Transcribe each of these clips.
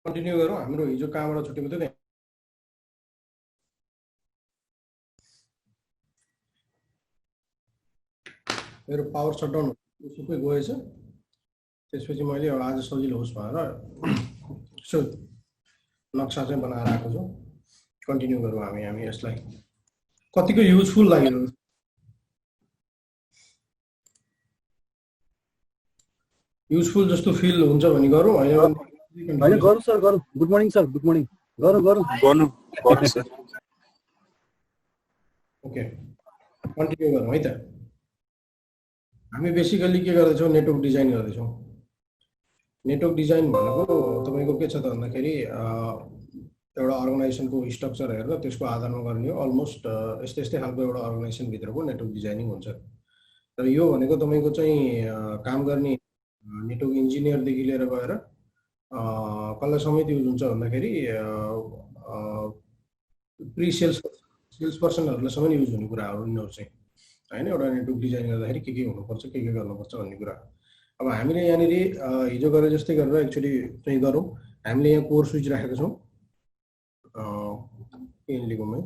Continue गरौँ हाम्रो हिजो कहाँबाट छुटेको थियो मेरो पावर शटडाउन सबै गएछ त्यसपछि मैले आज सजिलो होस् भनेर यसो नक्सा चाहिँ बनाएर आएको छु कन्टिन्यू गरौँ हामी यसलाई कतिको युजफुल लाग्यो युजफुल जस्तो फिल हुन्छ भने गरौँ हैन गरौँ सर गरौँ good morning sir good morning गरौँ सर ओके कन्टिन्यू गरौँ है त हामी बेसिकली के गर्दैछौँ नेटवर्क डिजाइन गर्दैछौँ नेटवर्क डिजाइन भनेको तपाईको के छ त भन्दाखेरि एउटा अर्गनाइजेसनको स्ट्रक्चर हेरेर त्यसको आधारमा गर्ने हो अलमोस्ट यस्तै खालको एउटा अर्गनाइजेसन भित्रको नेटवर्क डिजाइनिङ हुन्छ र यो भनेको तपाईको चाहिँ काम गर्ने नेटवर्क इन्जिनियरदेखि लिएर गएर कसलाई समेत युज हुन्छ भन्दाखेरि प्री सेल्स पर्सनहरूलाई समेत युज हुने कुराहरू यिनीहरू चाहिँ हैन एउटा नेटवर्क डिजाइन गर्दाखेरि के हुनुपर्छ के गर्नुपर्छ भन्ने कुरा अब हामीले यहाँनिर हिजो गरे जस्तै गरेर एक्चुअली चाहिँ गरौँ हामीले यहाँ कोर स्विच राखेको छौँ लेखौँ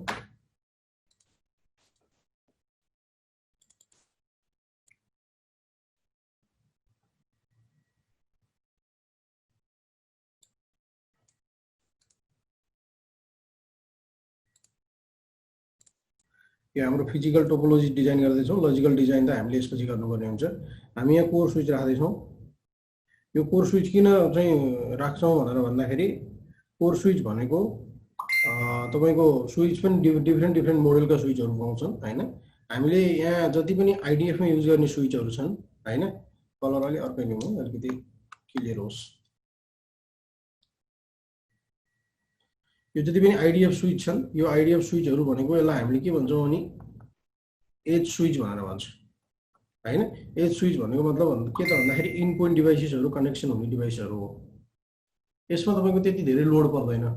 यो हाम्रो फिजिकल टोपोलोजी डिजाइन गर्दैछौँ लजिकल डिजाइन त हामीले यसपछि गर्नुपर्ने हुन्छ हामी यहाँ कोर स्विच राख्दैछौँ यो कोर स्विच किन चाहिँ राख्छौँ भनेर भन्दाखेरि कोर स्विच भनेको तपाईको स्विच पनि डिफ्रेन्ट मोडलका स्विचहरू पाउँछन् हैन हामीले यहाँ जति पनि आइडिएफ मा युज गर्ने स्विचहरू छन् हैन कलर अलि अर्कै लिउँ अलिकति क्लियर होस् यो जति पनि आइडिएफ स्विच छन् यो आइडिएफ स्विचहरू भनेको यसलाई हामीले के भन्छौँ भने एज स्विच भनेर भन्छ हैन एज स्विच भनेको मतलब के त भन्दाखेरि इन पोइन्ट डिभाइसेसहरू कनेक्सन हुने डिभाइसहरू हो यसमा तपाईको त्यति धेरै लोड पर्दैन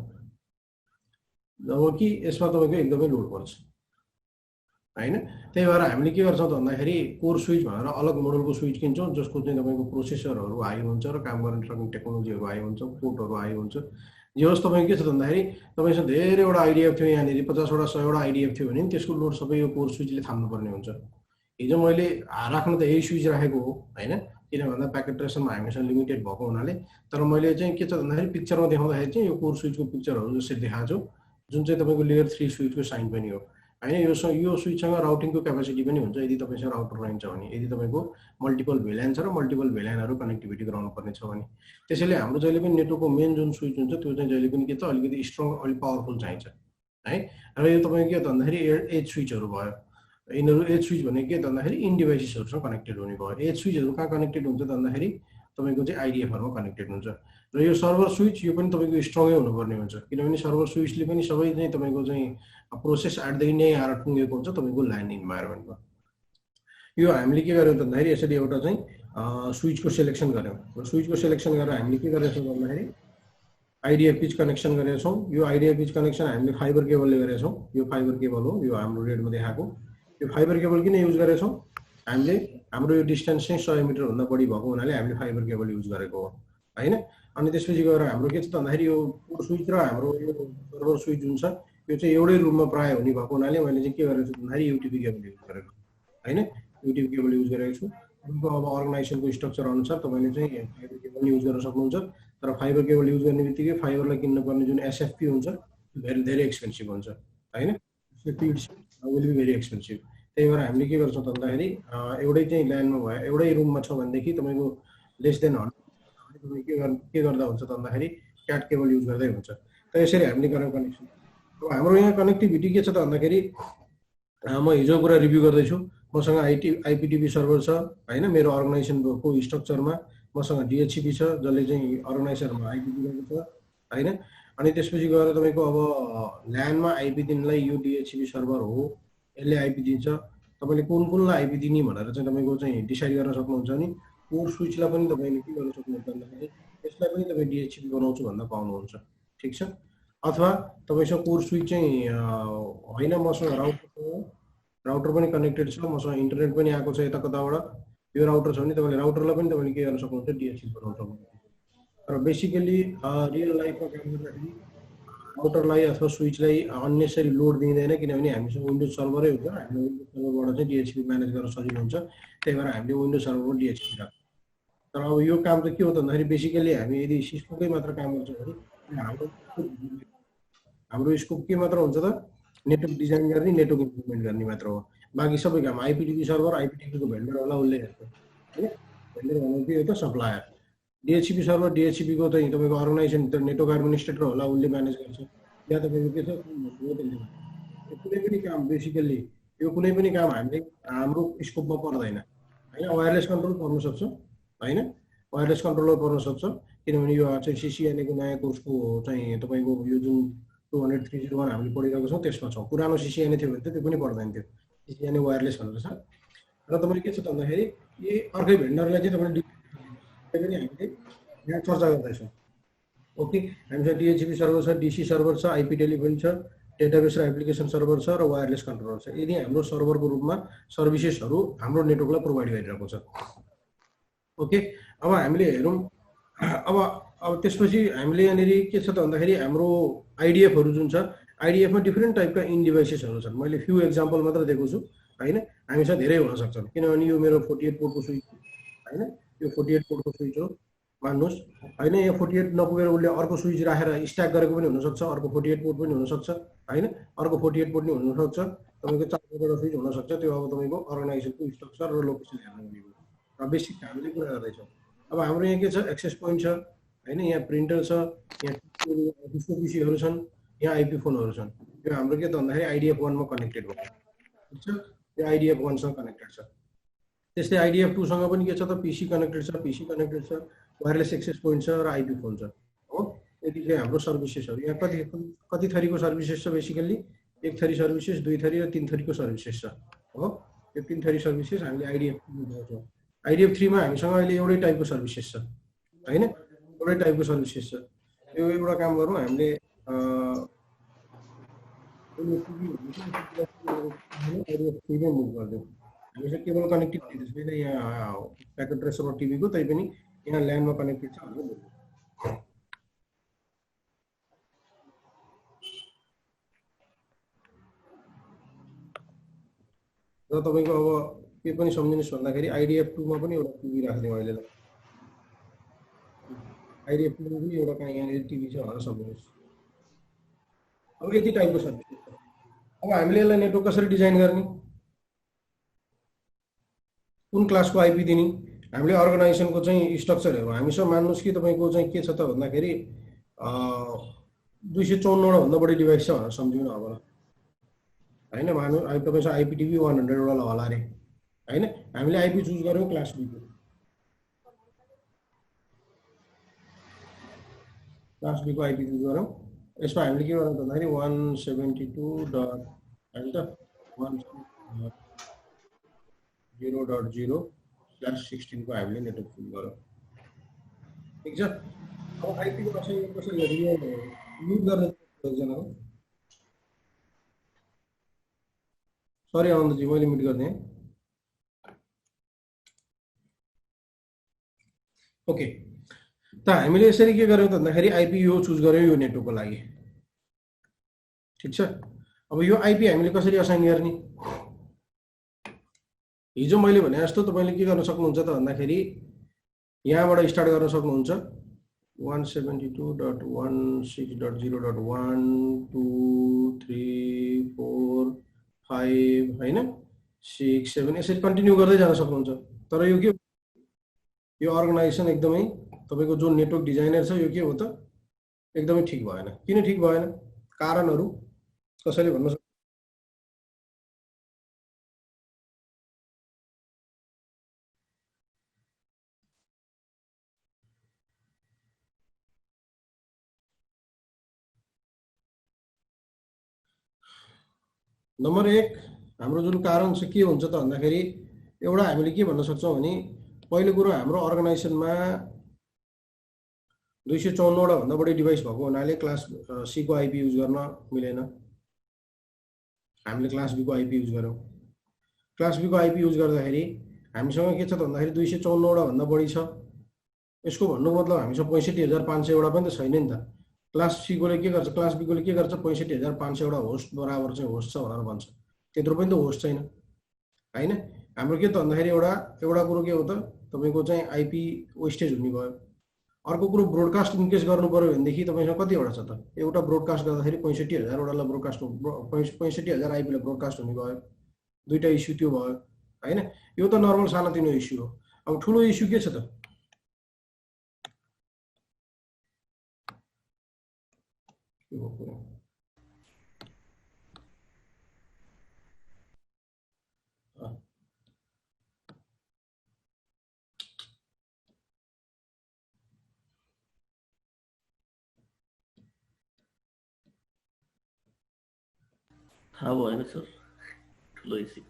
जबकि यसमा तपाईको एकदमै लोड पर्छ हैन त्यही भएर हामीले के गर्छौँ त भन्दाखेरि कोर स्विच भनेर अलग मोडलको स्विच किन्छौँ जसको चाहिँ तपाईको प्रोसेसरहरू हाई हुन्छ र काम गर्न सक्ने टेक्नोलोजीहरू हाई हुन्छ पोर्टहरू हाई हुन्छ जे होस् तपाईको के छ भन्दाखेरि तपाईसँग धेरैवटा आइडिएफ थियो यहाँनिर 50 वटा 100 वटा आइडिएफ थियो भने त्यसको लोड सबै यो कोर स्विचले थाम्नु पर्ने हुन्छ हिजो मैले राख्न त यही स्विच राखेको हो हैन किन भन्दा प्याकेट ट्रेसरमा हामीसँग लिमिटेड भएको हुनाले तर मैले चाहिँ के छ भन्दाखेरि पिक्चरमा देखाउँदाखेरि चाहिँ यो कोर स्विचको पिक्चरहरू जसरी देखाएको छु जुन चाहिँ तपाईको लेयर 3 स्विचको साइन पनि हो हैन यो स्विचसँग राउटिङको क्यापेसिटी पनि हुन्छ यदि तपाईसँग राउटर रहन्छ भने यदि तपाईको मल्टिपल भेल्यान छ र मल्टिपल भेल्यानहरु कनेक्टिभिटी गराउनु पर्ने छ भने त्यसैले हाम्रो जहिले पनि नेटवर्कको मेन जुन स्विच हुन्छ त्यो चाहिँ जहिले पनि के त अलिकति स्ट्रङ अलि पावरफुल चाहिन्छ है र यो तपाईको के त भन्दाखेरि एज स्विचहरु भयो यिनीहरु एज स्विच भनेको के त भन्दाखेरि इन डिभाइसेसहरुसँग कनेक्टेड हुने भयो एज स्विचहरु कहाँ कनेक्टेड हुन्छ त भन्दाखेरि तपाईको चाहिँ आइडिएफहरुमा कनेक्टेड हुन्छ र यो सर्भर स्विच यो पनि तपाईको स्ट्रङै हुनुपर्ने हुन्छ किनभने सर्भर स्विचले पनि सबै चाहिँ तपाईको चाहिँ प्रोसेस एटदेखि नै आएर टुङ्गेको हुन्छ तपाईको ल्यान्ड इन्भाइरोमेन्टमा यो हामीले के गर्यौं त भन्दाखेरि यसरी एउटा चाहिँ स्विचको सिलेक्सन गर्यौं र स्विचको सिलेक्सन गरेर हामीले के गरेछौं भन्दाखेरि आइडिएफ पिच कनेक्सन गरेका छौं यो आइडिएफ पिच कनेक्सन हामीले फाइबर केबलले गरेका छौं यो फाइबर केबल हो यो हाम्रो रेडमा देखाएको यो फाइबर केबल किन युज गरेका छौं हामीले हाम्रो यो डिस्टेन्स चाहिँ 100 मिटर भन्दा बढी भएको हुनाले हामीले फाइबर केबल युज गरेको हो हैन अनि त्यसपछि गएर हाम्रो के छ त भन्दाखेरि यो कोर स्विच र हाम्रो यो सर्भर स्विच जुन छ यो चाहिँ एउटै रुममा प्राय हुने भएको हुनाले मैले चाहिँ के गरेको छु भन्दाखेरि युटिपी केबल युज गरेको हैन युटिपी केबल युज गरेको छु रुमको अब अर्गनाइजेसनको स्ट्रक्चर अनुसार तपाईले चाहिँ फाइबर केबल युज गर्न सक्नुहुन्छ तर फाइबर केबल युज गर्ने बित्तिकै फाइबरलाई किन्न पर्ने जुन एसएफपी हुन्छ धेरै एक्सपेन्सिभ हुन्छ हैन SFP will be very expensive त्यही भएर हामीले के गर्छौं भन्दाखेरि एउटै चाहिँ ल्यान्डमा भयो एउटै रुममा छ भनेदेखि तपाईको लेस देन 100 के गर्दा हुन्छ भन्दाखेरि क्याट केबल युज गर्दै हुन्छ त यसरी हामीले गरेको कनेक्सन अब हाम्रो यहाँ कनेक्टिभिटी के छ त भन्दाखेरि म हिजो कुरा रिभ्यू गर्दै छु मसँग आइपीटीपी सर्भर छ हैन मेरो अर्गनाइजेसनको स्ट्रक्चरमा मसँग डीएचसीपी छ जसले चाहिँ अर्गनाइजरमा आइपी दिएको छ हैन अनि त्यसपछि गएर तपाईको अब ल्यान्डमा आइपी दिनलाई यो डीएचसीपी सर्भर हो यसले आइपी दिन्छ तपाईले कुनलाई आइपी दिने भनेर चाहिँ तपाईको चाहिँ डिसाइड गर्न सक्नुहुन्छ नि कोर स्विचलाई पनि तपाईले के गर्न सक्नुहुन्छ भन्दाखेरि यसलाई पनि तपाई डीएचसीपी बनाउँछु भन्दा पाउनुहुन्छ ठीक छ अथवा तपाईसँग कोर स्विच चाहिँ हैन मसँग राउटर पनि कनेक्टेड छ मसँग इन्टरनेट पनि आएको छ यता कताबाट यो राउटर छ भने तपाईले राउटरलाई पनि तपाईले के गर्न सक्नुहुन्छ डीएचसीपी बनाउन सक्नुहुन्छ र बेसिकली रियल लाइफमा काम गर्दाखेरि राउटरलाई अथवा स्विचलाई अननेसरी लोड दिँदैन, किनभने हामीसँग विन्डोज सर्भरै हुन्छ। हामीले विन्डोज सर्भरबाट चाहिँ डिएचसिपी म्यानेज गर्न सजिलो हुन्छ, त्यही भएर हामीले विन्डोज सर्भरमा डिएचसिपी राख्छौँ। तर अब यो काम त के हो त भन्दाखेरि बेसिकली हामी यदि सिस्कोकै मात्र काम गर्छौँ भने हाम्रो स्कोप के मात्र हुन्छ त, नेटवर्क डिजाइन गर्ने, नेटवर्क इम्प्लिमेन्ट गर्ने मात्र हो। बाँकी सबै काम आइपिटिपी सर्भर, आइपिटिपीको भेन्डर होला उसले हेर्छ होइन। भेन्डर भनेको के हो त, सप्लायर। डिएचसिपी सर्भर, डिएचसिपीको चाहिँ तपाईँको अर्गनाइजेसन त नेटवर्क एडमिनिस्ट्रेटर होला, उसले म्यानेज गर्छ। या तपाईँको के छ, कुनै पनि काम बेसिकली यो कुनै पनि काम हामीले हाम्रो स्कोपमा पर्दैन होइन। वायरलेस कन्ट्रोल पर्न सक्छ होइन, वायरलेस कन्ट्रोलर पर्न सक्छ, किनभने यो चाहिँ सिसिएनएको नयाँ कोर्सको चाहिँ तपाईँको यो जुन 200.3.0.1 हामीले पढिरहेको छौँ त्यसमा छ। पुरानो सिसिएनए थियो भने त त्यो पनि पर्दैन थियो, सिसिएनए वायरलेस भनेर छ। र तपाईँले के छ त भन्दाखेरि यी अर्कै भेन्डरलाई चाहिँ तपाईँले पनि हामीले यहाँ चर्चा गर्दैछौँ। ओके, हामीसँग डिएचसिपी सर्भर छ, डिसी सर्भर छ, आइपी टेलिफोन छ, डेटाबेस र एप्लिकेसन सर्भर छ, र वायरलेस कन्ट्रोलर छ। यदि हाम्रो सर्भरको रूपमा सर्भिसेसहरू हाम्रो नेटवर्कलाई प्रोभाइड गरिरहेको छ। ओके, अब हामीले हेरौँ। अब त्यसपछि हामीले यहाँनिर के छ त भन्दाखेरि हाम्रो आइडिएफहरू जुन छ, आइडिएफमा डिफ्रेन्ट टाइपका इन डिभाइसेसहरू छन्। मैले फ्यु एक्जाम्पल मात्र दिएको छु होइन, हामीसँग धेरै हुन सक्छन्, किनभने यो मेरो 48 पोर्टको स्विच होइन, यो 48 पोर्टको स्विच हो मान्नुहोस् होइन। यहाँ 48 नपुगेर उसले अर्को स्विच राखेर स्ट्याक गरेको पनि हुनसक्छ, अर्को 48 पोर्ट पनि हुनसक्छ होइन, अर्को 48 पोर्ट पनि हुनसक्छ, तपाईँको 4 स्विच हुनसक्छ। त्यो अब तपाईँको अर्गनाइजेसनको स्ट्रक्चर र लोकेसन हेर्नु भनेको र बेसिक हामीले कुरा गर्दैछौँ। अब हाम्रो यहाँ के छ, एक्सेस पोइन्ट छ होइन, यहाँ प्रिन्टर छ, यहाँ डिस्को पिसीहरू छन्, यहाँ आइपी फोनहरू छन्। यो हाम्रो के त भन्दाखेरि आइडिएफ 1 मा कनेक्टेड भयो, ठिक छ। यो आइडिएफ 1 सँग कनेक्टेड छ। त्यस्तै आइडिएफ 2 सँग पनि के छ त, पिसी कनेक्टेड छ, पिसी कनेक्टेड छ, वायरलेस एक्सेस पोइन्ट छ र आइपी फोन छ हो। यति चाहिँ हाम्रो सर्भिसेसहरू। यहाँ कति थरीको सर्भिसेस छ, बेसिकली 1 थरी सर्भिसेस, 2 थरी र 3 थरीको सर्भिसेस छ हो। यो 3 थरी सर्भिसेस हामीले आइडिएफ 2 मा पाउँछौँ। आइडिएफ 3 मा हामीसँग अहिले एउटै टाइपको सर्भिसेस छ होइन, एउटै टाइपको सर्भिसेस छ। यो एउटा काम गरौँ हामीले आइडिएफ 3 मा मुभ गरिदिउँ। हामीसँग केबल कनेक्टिभिटी छैन यहाँ प्याकेट ट्रेसर र टिभीको, तैपनि यहाँ ल्यान्डमा कनेक्टेड छ भनेर बुझ्नु। र तपाईँको अब के पनि सम्झिनुहोस् भन्दाखेरि आइडिएफ 2 मा पनि एउटा टिभी राखिदिउँ अहिले। आइडिएफ 2 मा पनि एउटा कहाँ यहाँनिर टिभी छ भनेर सम्झिनुहोस्। अब यति टाइपको सर्भिस। अब हामीले यसलाई नेटवर्क कसरी डिजाइन गर्ने, कुन क्लासको आइपी दिने, हामीले अर्गनाइजेसनको चाहिँ स्ट्रक्चर हेरौँ। हामीसँग मान्नुहोस् कि तपाईँको चाहिँ के छ त भन्दाखेरि 254 भन्दा बढी डिभाइस छ भनेर सम्झिनु अब होइन। मानु तपाईँसँग आइपिटिभी 100 वटा होला अरे होइन। हामीले आइपी चुज गऱ्यौँ क्लास बीको, क्लास बीको आइपी चुज गऱ्यौँ। यसमा हामीले के गर्नु भन्दाखेरि 172.10.0.0/16 को हामीले नेटवर्क चुज गऱ्यौँ, ठिक छ। अब आइपीको असाइनमेन्ट कसरी गर्ने, म्युट गर्ने एकजनाको। सरी आनन्दजी, मैले म्युट गरिदिएँ। ओके, त हामीले यसरी के गर्यौँ त भन्दाखेरि आइपी यो चुज गऱ्यौँ यो नेटवर्कको लागि, ठिक छ। अब यो आइपी हामीले कसरी असाइन गर्ने, हिजो मैले भने जस्तो तपाईँले के गर्न सक्नुहुन्छ त भन्दाखेरि यहाँबाट स्टार्ट गर्न सक्नुहुन्छ 172.16.0.1 2 3 4 5 होइन 6 7 यसरी कन्टिन्यू गर्दै जान सक्नुहुन्छ। तर यो के, यो अर्गनाइजेसन एकदमै तपाईँको जो नेटवर्क डिजाइनर छ यो के हो त एकदमै ठिक भएन। किन ठिक भएन, कारणहरू कसैले भन्न सक्छ? नम्बर 1 हाम्रो जुन कारण चाहिँ के हुन्छ त भन्दाखेरि एउटा हामीले के भन्न सक्छौँ भने पहिलो कुरो हाम्रो अर्गनाइजेसनमा 254 वटा भन्दा बढी डिभाइस भएको हुनाले क्लास सी को आइपी युज गर्न मिलेन। हामीले क्लास बी को आइपी युज गऱ्यौँ। क्लास बी को आइपी युज गर्दाखेरि हामीसँग के छ त भन्दाखेरि 254 वटा भन्दा बढी छ यसको भन्नुको मतलब हामीसँग 65,500 वटा पनि त छैन नि त। क्लास सी कोले के गर्छ, क्लास बी कोले के गर्छ, 65,500 वटा होस्ट बराबर चाहिँ होस्ट छ भनेर भन्छ। त्यत्रो पनि त होस्ट छैन हैन। हाम्रो के त भन्दाखेरि एउटा कुरो के हो त तपाईको चाहिँ आईपी वेस्टेज हुने भयो। अर्को कुरो ब्रोडकास्ट इनकेस गर्नु पर्यो भनेदेखि तपाईसँग कतिवटा छ त, एउटा ब्रोडकास्ट गर्दाखेरि 65,000 वटालाई ब्रोडकास्ट 65,000 आईपीलाई ब्रोडकास्ट हुने भयो। दुईटा इस्यु त्यो भयो हैन। यो त नर्मल सानोतिनो इस्यु हो। अब ठुलो इस्यु के छ त, थाहा भएन सर ठुलो इस्यु।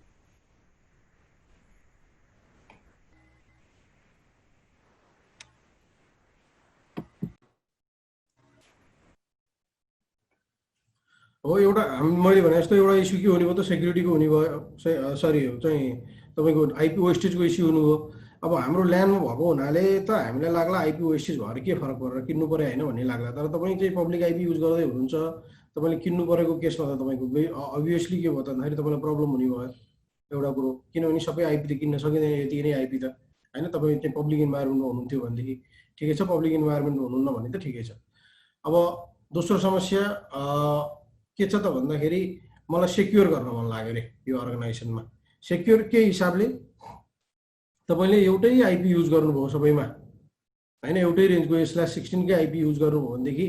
हो एउटा मैले भने जस्तो एउटा इस्यु के हुने भयो त, सेक्युरिटीको हुने भयो, सरी चाहिँ तपाईँको आइपी वेस्टेजको इस्यु हुनुभयो। अब हाम्रो ल्यान्डमा भएको हुनाले त हामीलाई लाग्ला आइपी वेस्टेज भएर के फरक परेर किन्नु पर्यो होइन भन्ने लाग्ला। तर तपाईँ चाहिँ पब्लिक आइपी युज गर्दै हुनुहुन्छ, तपाईँले किन्नु परेको केसमा त तपाईँको अभियसली के भयो त भन्दाखेरि तपाईँलाई प्रब्लम हुने भयो एउटा कुरो। किनभने सबै आइपी त किन्न सकिँदैन, यति नै आइपी त होइन। तपाईँ चाहिँ पब्लिक इन्भाइरोमेन्टमा हुनुहुन्थ्यो भनेदेखि ठिकै छ, पब्लिक इन्भाइरोमेन्टमा हुनुहुन्न भने त ठिकै छ। अब दोस्रो समस्या के छ त भन्दाखेरि मलाई सेक्योर गर्न मन लाग्यो रे यो अर्गनाइजेसनमा। सेक्योर के हिसाबले, तपाईँले एउटै आइपी युज गर्नुभयो सबैमा होइन, एउटै रेन्जको /16 कै आइपी युज गर्नुभयो भनेदेखि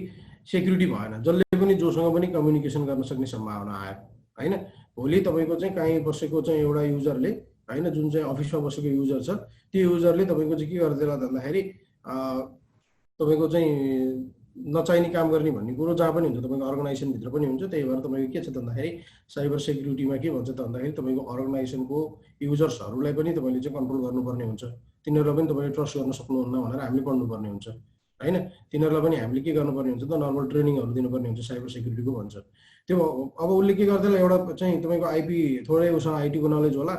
सेक्युरिटी भएन, जसले पनि जोसँग पनि कम्युनिकेसन गर्न सक्ने सम्भावना आयो होइन। भोलि तपाईँको चाहिँ कहीँ बसेको चाहिँ एउटा युजरले होइन, जुन चाहिँ अफिसमा बसेको युजर छ, त्यो युजरले तपाईँको चाहिँ के गर्दैला भन्दाखेरि तपाईँको चाहिँ नचाहिने काम गर्ने भन्ने कुरो जहाँ पनि हुन्छ, तपाईँको अर्गनाइजेसनभित्र पनि हुन्छ। त्यही भएर तपाईँको के छ त भन्दाखेरि साइबर सेक्युरिटीमा के भन्छ त भन्दाखेरि तपाईँको अर्गनाइजेसनको युजर्सहरूलाई पनि तपाईँले चाहिँ कन्ट्रोल गर्नुपर्ने हुन्छ। तिनीहरूलाई पनि तपाईँले ट्रस्ट गर्न सक्नुहुन्न भनेर हामीले पढ्नुपर्ने हुन्छ होइन। तिनीहरूलाई पनि हामीले के गर्नुपर्ने हुन्छ त, नर्मल ट्रेनिङहरू दिनुपर्ने हुन्छ साइबर सेक्युरिटीको भन्छ त्यो। अब उसले के गर्दैन, एउटा चाहिँ तपाईँको आइपी थोरै उसँग आइटीको नलेज होला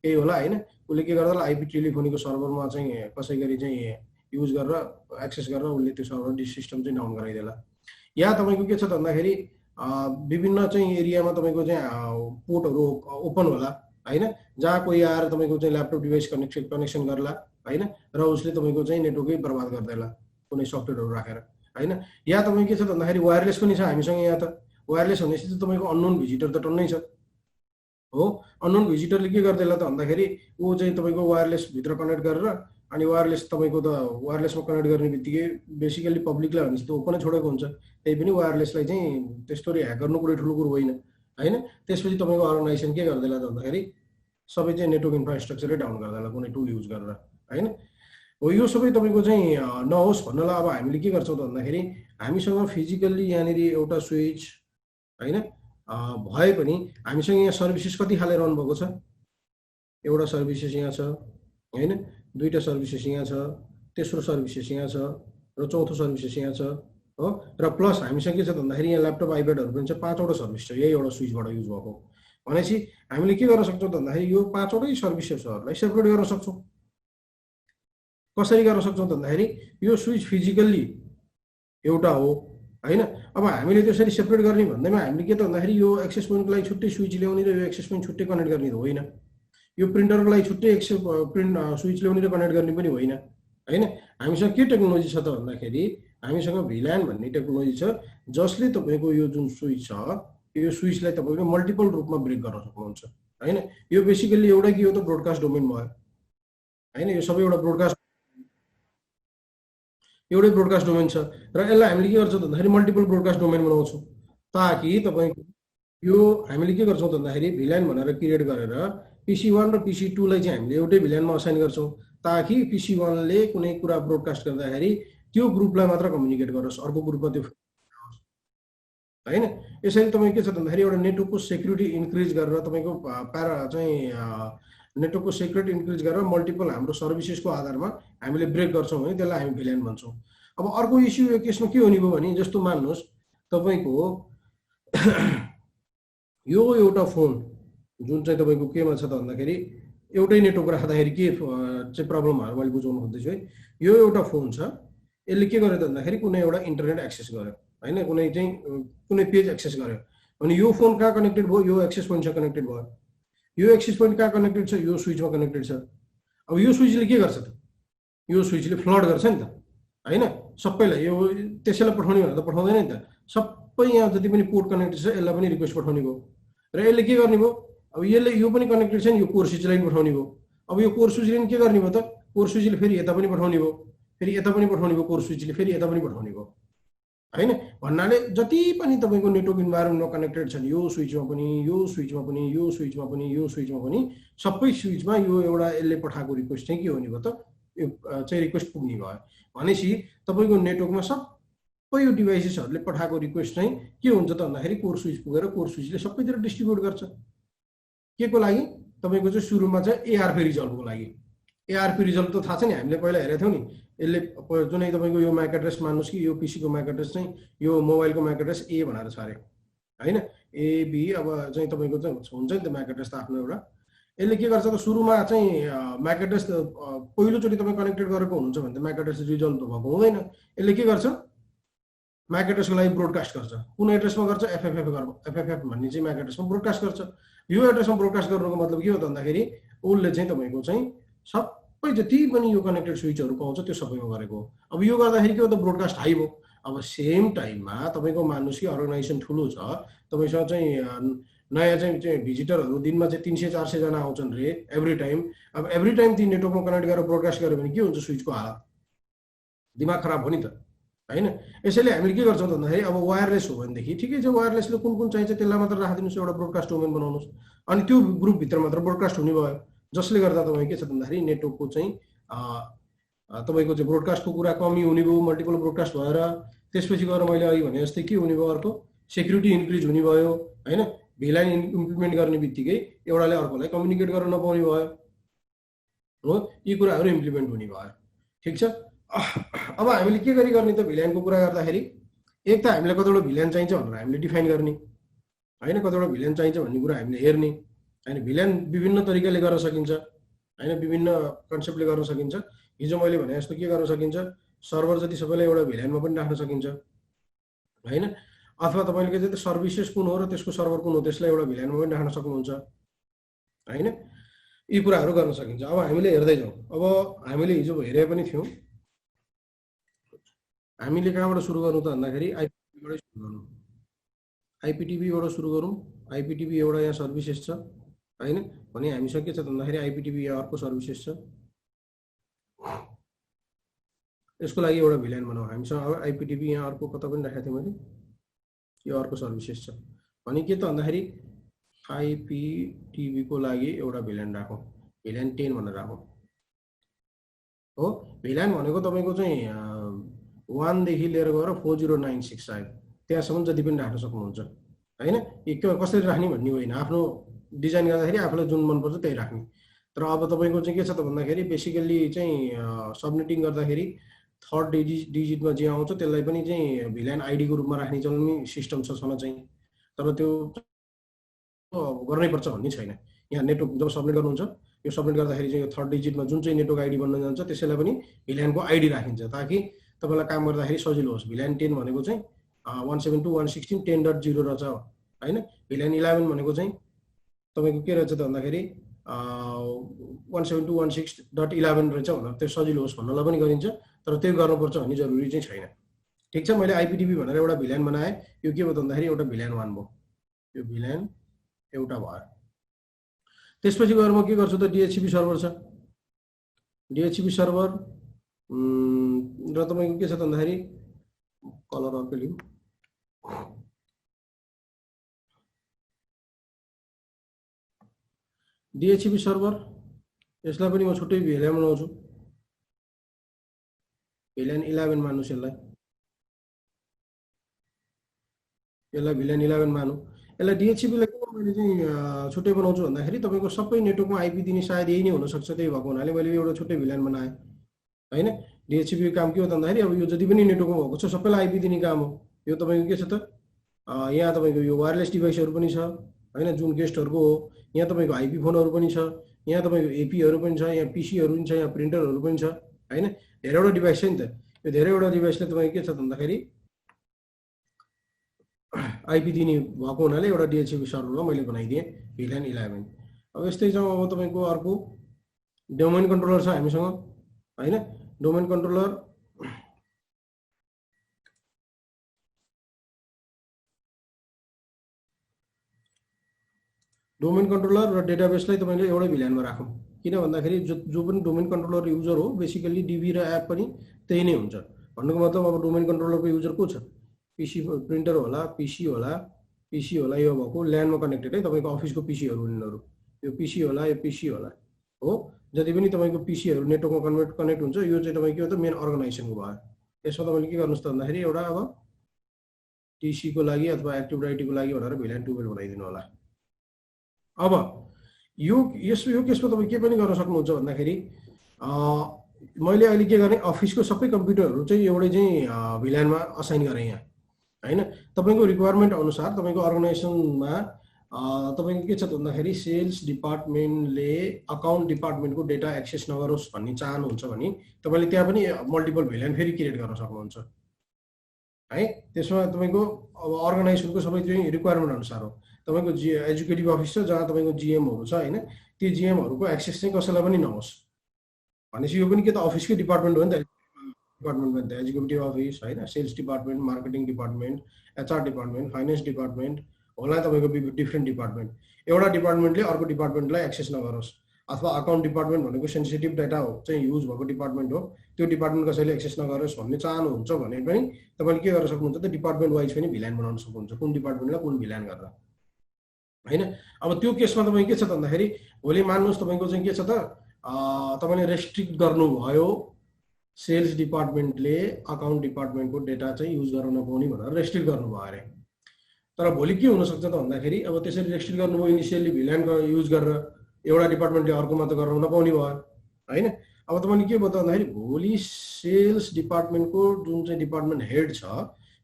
केही होला होइन, उसले के गर्दैन आइपी टेलिफोनीको सर्भरमा चाहिँ कसै गरी चाहिँ युज गरेर एक्सेस गरेर उसले त्यो सर्भर सिस्टम चाहिँ डाउन गराइदिएला। या तपाईँको के छ त भन्दाखेरि विभिन्न चाहिँ एरियामा तपाईँको चाहिँ पोर्टहरू ओपन होला होइन, जहाँ कोही आएर तपाईँको चाहिँ ल्यापटप डिभाइस कनेक्सन गर्ला होइन, र उसले तपाईँको चाहिँ नेटवर्कै बर्बाद गरिदिएला कुनै सफ्टवेयरहरू राखेर होइन। या तपाईँको के छ त भन्दाखेरि वायरलेस पनि छ हामीसँग। यहाँ त वायरलेस भनेपछि त तपाईँको अननोन भिजिटर त टन्नै छ हो। अननोन भिजिटरले के गर्दैला त भन्दाखेरि ऊ चाहिँ तपाईँको वायरलेसभित्र कनेक्ट गरेर, अनि वायरलेस तपाईँको त वायरलेसमा कनेक्ट गर्ने बित्तिकै बेसिकली पब्लिकलाई भनेपछि त ओपनै छोडेको हुन्छ। त्यही पनि वायरलेसलाई चाहिँ त्यस्तो ह्याक गर्नु कुनै ठुलो कुरो होइन होइन। त्यसपछि तपाईँको अर्गनाइजेसन के गर्दैला त भन्दाखेरि सबै चाहिँ नेटवर्क इन्फ्रास्ट्रक्चरै डाउन गर्दैला कुनै टुल युज गरेर होइन। हो यो सबै तपाईँको चाहिँ नहोस् भन्नलाई अब हामीले के गर्छौँ त भन्दाखेरि हामीसँग फिजिकल्ली यहाँनिर एउटा स्विच होइन भए पनि हामीसँग यहाँ सर्भिसेस कति खाले रन भएको छ, एउटा सर्भिसेस यहाँ छ होइन, दुईटा सर्भिसेस यहाँ छ, तेस्रो सर्भिसेस यहाँ छ, र चौथो सर्भिसेस यहाँ छ हो। र प्लस हामीसँग के छ भन्दाखेरि यहाँ ल्यापटप आइप्याडहरू पनि छ, 5वटा सर्भिस छ यही एउटा स्विचबाट युज भएको। भनेपछि हामीले के गर्न सक्छौँ त भन्दाखेरि यो 5वटै सर्भिसेसहरूलाई सेपरेट गर्न सक्छौँ। कसरी गर्न सक्छौँ त भन्दाखेरि यो स्विच फिजिकल्ली एउटा हो होइन। अब हामीले त्यसरी सेपरेट गर्ने भन्दैमा हामीले के त भन्दाखेरि यो एक्सेस पोइन्टको लागि छुट्टै स्विच ल्याउने र यो एक्सेस पोइन्ट छुट्टै कनेक्ट गर्ने त होइन। यो प्रिन्टरको लागि छुट्टै स्विच ल्याउने र कनेक्ट गर्ने पनि होइन होइन। हामीसँग के टेक्नोलोजी छ त भन्दाखेरि हामीसँग भिल्यान भन्ने टेक्नोलोजी छ, जसले तपाईँको यो जुन स्विच छ यो स्विचलाई तपाईँले मल्टिपल रूपमा ब्रेक गर्न सक्नुहुन्छ होइन। यो बेसिकल्ली एउटा के हो त ब्रोडकास्ट डोमेन भयो होइन। यो सबै एउटा एउटै ब्रोडकास्ट डोमेन छ, र यसलाई हामीले के गर्छौँ भन्दाखेरि मल्टिपल ब्रोडकास्ट डोमेन बनाउँछौँ, ताकि तपाईँको यो हामीले के गर्छौँ भन्दाखेरि भिल्यान भनेर क्रिएट गरेर PC1 र PC2लाई चाहिँ हामीले एउटै भिल्यानमा असाइन गर्छौँ, ताकि PC1ले कुनै कुरा ब्रोडकास्ट गर्दाखेरि त्यो ग्रुपलाई मात्र कम्युनिकेट गरोस्, अर्को ग्रुपमा त्यो होइन। यसरी तपाईँ के छ भन्दाखेरि एउटा नेटवर्कको सेक्युरिटी इन्क्रिज गरेर तपाईँको नेटवर्कको सेक्युरिटी इन्क्रिज गरेर मल्टिपल हाम्रो सर्भिसेसको आधारमा हामीले ब्रेक गर्छौँ भने त्यसलाई हामी भिल्यान भन्छौँ। अब अर्को इस्यु यो केसमा के हुने भयो भने जस्तो मान्नुहोस् तपाईँको यो एउटा फोन जुन चाहिँ तपाईँको केमा छ त भन्दाखेरि एउटै नेटवर्क राख्दाखेरि के चाहिँ प्रब्लमहरू मैले बुझाउनु खोज्दैछु है। यो एउटा फोन छ, यसले के गर्यो त भन्दाखेरि कुनै एउटा इन्टरनेट एक्सेस गर्यो होइन, कुनै पेज एक्सेस गर्यो भने यो फोन कहाँ कनेक्टेड भयो, यो एक्सेस पोइन्टसँग कनेक्टेड भयो। यो एक्सेस पोइन्ट कहाँ कनेक्टेड छ, यो स्विचमा कनेक्टेड छ। अब यो स्विचले के गर्छ त, यो स्विचले फ्लड गर्छ नि त होइन, सबैलाई यो त्यसैलाई पठाउने भनेर त पठाउँदैन नि त, सबै यहाँ जति पनि पोर्ट कनेक्टेड छ यसलाई पनि रिक्वेस्ट पठाउने भयो। र यसले के गर्ने भयो, अब यसले यो पनि कनेक्टेड छ नि, यो कोर स्विचलाई पनि पठाउने भयो। अब यो कोर स्विचले के गर्ने भयो त, कोर स्विचले फेरि यता पनि पठाउने भयो, फेरि यता पनि पठाउने भयो, कोर स्विचले फेरि यता पनि पठाउने भयो होइन। भन्नाले जति पनि तपाईँको नेटवर्क इन्भाइरोमेन्टमा कनेक्टेड छन्, यो स्विचमा पनि, यो स्विचमा पनि, यो स्विचमा पनि, यो स्विचमा पनि, सबै स्विचमा यो एउटा यसले पठाएको रिक्वेस्ट चाहिँ के हुने भयो त, यो चाहिँ रिक्वेस्ट पुग्ने भयो। भनेपछि तपाईँको नेटवर्कमा सबै यो डिभाइसेसहरूले पठाएको रिक्वेस्ट चाहिँ के हुन्छ त भन्दाखेरि कोर स्विच पुगेर कोर स्विचले सबैतिर डिस्ट्रिब्युट गर्छ। के को लागि, तपाईँको चाहिँ सुरुमा चाहिँ एआरपी रिजल्भको लागि। एआरपी रिजल्भ त थाहा छ नि, हामीले पहिला हेरेको थियौँ नि, यसले जुनै तपाईँको यो म्याक एड्रेस मान्नुहोस् कि यो पीसीको म्याक एड्रेस चाहिँ यो मोबाइलको म्याक एड्रेस ए भनेर छ अरे होइन, एबी अब चाहिँ तपाईँको चाहिँ हुन्छ नि त म्याक एड्रेस त आफ्नो एउटा। यसले के गर्छ त, सुरुमा चाहिँ म्याक एड्रेस पहिलोचोटि तपाईँ कनेक्टेड गरेको हुनुहुन्छ भने त म्याक एड्रेस रिजल्भ भएको हुँदैन। यसले के गर्छ, म्याक एड्रेसको लागि ब्रोडकास्ट गर्छ। कुन एड्रेसमा गर्छ, एफएफएफ भन्ने चाहिँ म्याक एड्रेसमा ब्रोडकास्ट गर्छ। यो एड्रेसमा ब्रोडकास्ट गर्नुको मतलब के हो त भन्दाखेरि उसले चाहिँ तपाईँको चाहिँ सबै जति पनि यो कनेक्टेड स्विचहरू पाउँछ त्यो सबैमा गरेको हो। अब यो गर्दाखेरि के हो त, ब्रोडकास्ट हाई भयो। अब सेम टाइममा तपाईँको मान्नुहोस् कि अर्गनाइजेसन ठुलो छ, तपाईँसँग चाहिँ नयाँ चाहिँ भिजिटरहरू दिनमा चाहिँ 300-400 जना आउँछन् रे एभ्री टाइम। अब एभ्री टाइम ती नेटवर्कमा कनेक्ट गरेर ब्रोडकास्ट गर्यो भने के हुन्छ, स्विचको हालत दिमाग खराब हो नि त होइन। यसैले हामीले के गर्छौँ त भन्दाखेरि अब वायरलेस हो भनेदेखि ठिकै छ, वायरलेसले कुन कुन चाहिन्छ त्यसलाई मात्र राखिदिनुहोस्, एउटा ब्रोडकास्ट डोमेन बनाउनुहोस्, अनि त्यो ग्रुपभित्र मात्र ब्रोडकास्ट हुने भयो। जसले गर्दा तपाईँ के छ भन्दाखेरि नेटवर्कको चाहिँ तपाईँको चाहिँ ब्रोडकास्टको कुरा कमी हुने भयो, मल्टिपल ब्रोडकास्ट भएर। त्यसपछि गएर मैले अघि भने जस्तै के हुने भयो, अर्को सेक्युरिटी इन्क्रिज हुने भयो होइन। भिलाइन इम्प्लिमेन्ट गर्ने बित्तिकै एउटाले अर्कोलाई कम्युनिकेट गर्न नपाउने भयो हो, यी कुराहरू इम्प्लिमेन्ट हुने भयो। ठिक छ, अब हामीले के गर्ने त, भिलाइनको कुरा गर्दाखेरि एक त हामीलाई कतिवटा भिलाइन चाहिन्छ भनेर हामीले डिफाइन गर्ने होइन, कतिवटा भिलाइन चाहिन्छ भन्ने कुरा हामीले हेर्ने होइन। भिलाइन विभिन्न तरिकाले गर्न सकिन्छ होइन, विभिन्न कन्सेप्टले गर्न सकिन्छ। हिजो मैले भने जस्तो के गर्न सकिन्छ, सर्भर जति सबैलाई एउटा भिलाइनमा पनि राख्न सकिन्छ होइन, अथवा तपाईँले के चाहिँ सर्भिसेस कुन हो र त्यसको सर्भर कुन हो त्यसलाई एउटा भिलाइनमा पनि राख्न सक्नुहुन्छ होइन। यी कुराहरू गर्न सकिन्छ। अब हामीले हेर्दै जाउँ। अब हामीले हिजो हेरे पनि थियौँ, हामीले कहाँबाट सुरु गर्नु त भन्दाखेरि आइपिटिभीबाटै सुरु गरौँ। आइपिटिभीबाट सुरु गरौँ। आइपिटिभी एउटा यहाँ सर्भिसेस छ होइन, भने हामीसँग के छ भन्दाखेरि आइपिटिभी यहाँ अर्को सर्भिसेस छ, यसको लागि एउटा भिलाइन बनाऊ। हामीसँग अब आइपिटिभी यहाँ अर्को कता पनि राखेको थिएँ मैले, यो अर्को सर्भिसेस छ भने के त भन्दाखेरि आइपिटिभीको लागि एउटा भिलाइन राखौँ, भिलाइन 10 भनेर राखौँ हो। भिलाइन भनेको तपाईँको चाहिँ 1 देखि लिएर गएर 4096 आयो, त्यहाँसम्म जति पनि राख्न सक्नुहुन्छ होइन। कसरी राख्ने भन्ने होइन, आफ्नो डिजाइन गर्दाखेरि आफूलाई जुन मनपर्छ त्यही राख्ने। तर अब तपाईँको चाहिँ के छ त भन्दाखेरि बेसिकल्ली चाहिँ सबनेटिङ गर्दाखेरि थर्ड डिजिटमा जे आउँछ त्यसलाई पनि चाहिँ भिलाइन आइडीको रूपमा राख्ने चल्ने सिस्टम छ चाहिँ, तर त्यो गर्नै पर्छ भन्ने छैन। यहाँ नेटवर्क जब सबमिट गर्नुहुन्छ, यो सबमिट गर्दाखेरि चाहिँ यो थर्ड डिजिटमा जुन चाहिँ नेटवर्क आइडी बन्न जान्छ त्यसैलाई पनि भिलाइनको आइडी राखिन्छ ताकि तपाईँलाई काम गर्दाखेरि सजिलो होस्। भिलाइन 10 भनेको चाहिँ 172.116.10.0 रहेछ होइन। भिलाइन 11 भनेको चाहिँ तपाईँको के रहेछ त भन्दाखेरि 172.116.11 रहेछ भनेर त्यो सजिलो होस् भन्नलाई पनि गरिन्छ, तर त्यो गर्नुपर्छ भन्ने जरुरी चाहिँ छैन। ठिक छ, मैले आइपिटिभी भनेर एउटा भिलाइन बनाएँ, यो के भयो त भन्दाखेरि एउटा भिलाइन 1 भयो, यो भिलाइन एउटा भयो। त्यसपछि गएर म के गर्छु त, डिएचसिपी सर्भर छ, डिएचसिपी सर्भर र तपाईँको के छ त भन्दाखेरि कलर अर्को लिउँ, डिएचसिपी सर्भर, यसलाई पनि म छुट्टै भिलाइन बनाउँछु, भिलाइन 11 मान्नुहोस्, यसलाई भिलाइन 11 मानौँ। यसलाई डिएचसिपीलाई किन मैले चाहिँ छुट्टै बनाउँछु भन्दाखेरि तपाईँको सबै नेटवर्कमा आइपी दिने सायद यही नै हुनसक्छ, त्यही भएको हुनाले मैले एउटा छुट्टै भिलाइन बनाएँ होइन। डिएचसिपीको काम के हो त भन्दाखेरि अब यो जति पनि नेटवर्कमा भएको छ सबैलाई आइपी दिने काम हो। यो तपाईँको के छ त, यहाँ तपाईँको यो वायरलेस डिभाइसहरू पनि छ होइन, जुन गेस्टहरूको हो। यहाँ तपाईँको आइपी फोनहरू पनि छ, यहाँ तपाईँको एपीहरू पनि छ, यहाँ पीसीहरू पनि छ, यहाँ प्रिन्टरहरू पनि छ हैन। धेरैवटा डिभाइस छ नि त। यो धेरैवटा डिभाइसले तपाईको के छ भन्दाखेरि आइपी दिने भएको हुनाले एउटा डिएचसिपी सर्भरलाई मैले बनाइदिएँ VLAN 11। अब यस्तै छ। अब तपाईँको अर्को डोमेन कन्ट्रोलर छ हामीसँग हैन। डोमेन कन्ट्रोलर र डेटाबेसलाई तपाईँले एउटै VLAN मा राखौँ। किन भन्दाखेरि जो पनि डोमेन कन्ट्रोलर युजर हो बेसिकली डीबी र एप पनि त्यही नै हुन्छ। भन्नुको मतलब अब डोमेन कन्ट्रोलरको युजर को छ? पीसी प्रिन्टर होला, पीसी होला, यो भएको ल्यान मा कनेक्टेड है। तपाईको अफिसको पीसीहरू हुनेहरू यो पीसी होला, यो पीसी होला हो। जति पनि तपाईको पीसीहरू नेटवर्कमा कनेक्ट हुन्छ यो चाहिँ तपाईको त मेन अर्गनाइजेसनको भयो। यसमा तपाईले के गर्नुस् त भन्दाखेरि एउटा अब टीसी को लागि अथवा एक्टिभ डाइरेक्टरीको लागि भनेर VLAN 12 बनाइदिनु होला। अब यो केसमा तपाईँ के पनि गर्न सक्नुहुन्छ भन्दाखेरि मैले अहिले के गरेँ अफिसको सबै कम्प्युटरहरू चाहिँ एउटै चाहिँ VLAN मा असाइन गरेँ यहाँ हैन। तपाईको रिक्वायरमेन्ट अनुसार तपाईको अर्गनाइजेसनमा तपाईको के छ भन्दाखेरि सेल्स डिपार्टमेन्टले अकाउन्ट डिपार्टमेन्टको डेटा एक्सेस नगरोस् भन्ने चाहनुहुन्छ भने तपाईले त्यहाँ पनि मल्टिपल VLAN फेरि क्रिएट गर्न सक्नुहुन्छ है। त्यसमा तपाईको अब अर्गनाइजेसनको सबै चाहिँ रिक्वायरमेन्ट अनुसार हो। तपाईको एजुकेटिभ अफिस छ जहाँ तपाईको जीएमहरू छ हैन। त्यो जीएमहरूको एक्सेस चाहिँ कसैलाई पनि नहोस् भनेपछि यो पनि के त अफिसकै डिपार्टमेन्ट हो नि त। डिपार्टमेन्ट पनि त एजुकेटिभ अफिस हैन, sales department, marketing department, HR department, finance department होला तपाईको डिफ्रेन्ट डिपार्टमेन्ट। एउटा डिपार्टमेन्टले अर्को डिपार्टमेन्टलाई एक्सेस नगरोस् अथवा अकाउन्ट डिपार्टमेन्ट भनेको सेन्सिटिभ डाटा हो चाहिँ युज भएको डिपार्टमेन्ट हो। त्यो डिपार्टमेन्ट कसैले एक्सेस नगरोस् भन्ने चाहनुहुन्छ भने पनि तपाईले के गर्न सक्नुहुन्छ त डिपार्टमेन्ट वाइज पनि VLAN बनाउन सक्नुहुन्छ। कुन डिपार्टमेन्टलाई कुन VLAN गरेर हैन। अब त्यो केसमा तपाईँ के छ त भन्दाखेरि भोलि मान्नुहोस् तपाईको चाहिँ के छ त तपाईले रेस्ट्रिक्ट गर्नुभयो सेल्स डिपार्टमेन्टले अकाउन्ट डिपार्टमेन्टको डेटा चाहिँ युज गर्न नपाउने भनेर रेस्ट्रिक्ट गर्नुभयो अरे। तर भोलि के हुन सक्छ त भन्दाखेरि अब त्यसरी रेस्ट्रिक्ट गर्नुभयो इनिसियली VLAN युज गरेर एउटा डिपार्टमेन्टले अर्कोमा त गर्न नपाउने भयो हैन। अब तपाईले के भयो त भन्दाखेरि भोलि सेल्स डिपार्टमेन्टको जुन चाहिँ डिपार्टमेन्ट हेड छ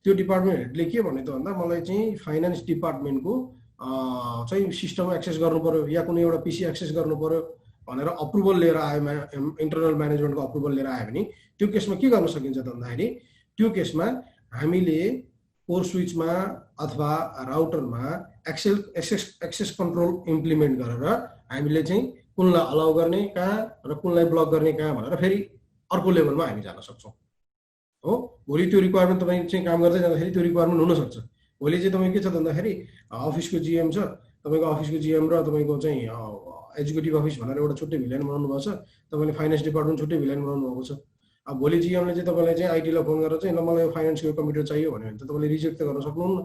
त्यो डिपार्टमेन्ट हेडले के भने त भन्दा मलाई चाहिँ फाइनान्स डिपार्टमेन्टको चाहिँ सिस्टम एक्सेस गर्नु पर्यो या कुनै एउटा पीसी एक्सेस गर्नु पर्यो भनेर अप्रुभल लिएर आयो, इन्टरनल म्यानेजमेन्टको अप्रुभल लिएर आयो भने त्यो केसमा के गर्न सकिन्छ त भन्दाखेरि त्यो केसमा हामीले कोर स्विचमा अथवा राउटरमा एक्सेस कन्ट्रोल इम्प्लिमेन्ट गरेर हामीले चाहिँ कुनलाई अलाउ गर्ने कहाँ र कुनलाई ब्लक गर्ने कहाँ भनेर फेरि अर्को लेभलमा हामी जान सक्छौँ हो। भोलि त्यो रिक्वायरमेन्ट तपाईँ चाहिँ काम गर्दै जाँदाखेरि त्यो रिक्वायरमेन्ट हुनसक्छ। भोलि चाहिँ तपाईँ के छ भन्दाखेरि अफिसको जीएम छ, तपाईँको अफिसको जीएम र तपाईँको चाहिँ एजुकेटिभ अफिस भनेर एउटा छुट्टै VLAN बनाउनु भएको छ। तपाईँले फाइनान्स डिपार्टमेन्ट छुट्टै VLAN बनाउनु भएको छ। अब भोलि जीएमले चाहिँ तपाईँलाई चाहिँ आइटीलाई फोन गरेर चाहिँ ल मलाई फाइनान्सको कम्प्युटर चाहियो भन्यो भने त तपाईँले रिजेक्ट त गर्न सक्नुहुन्न।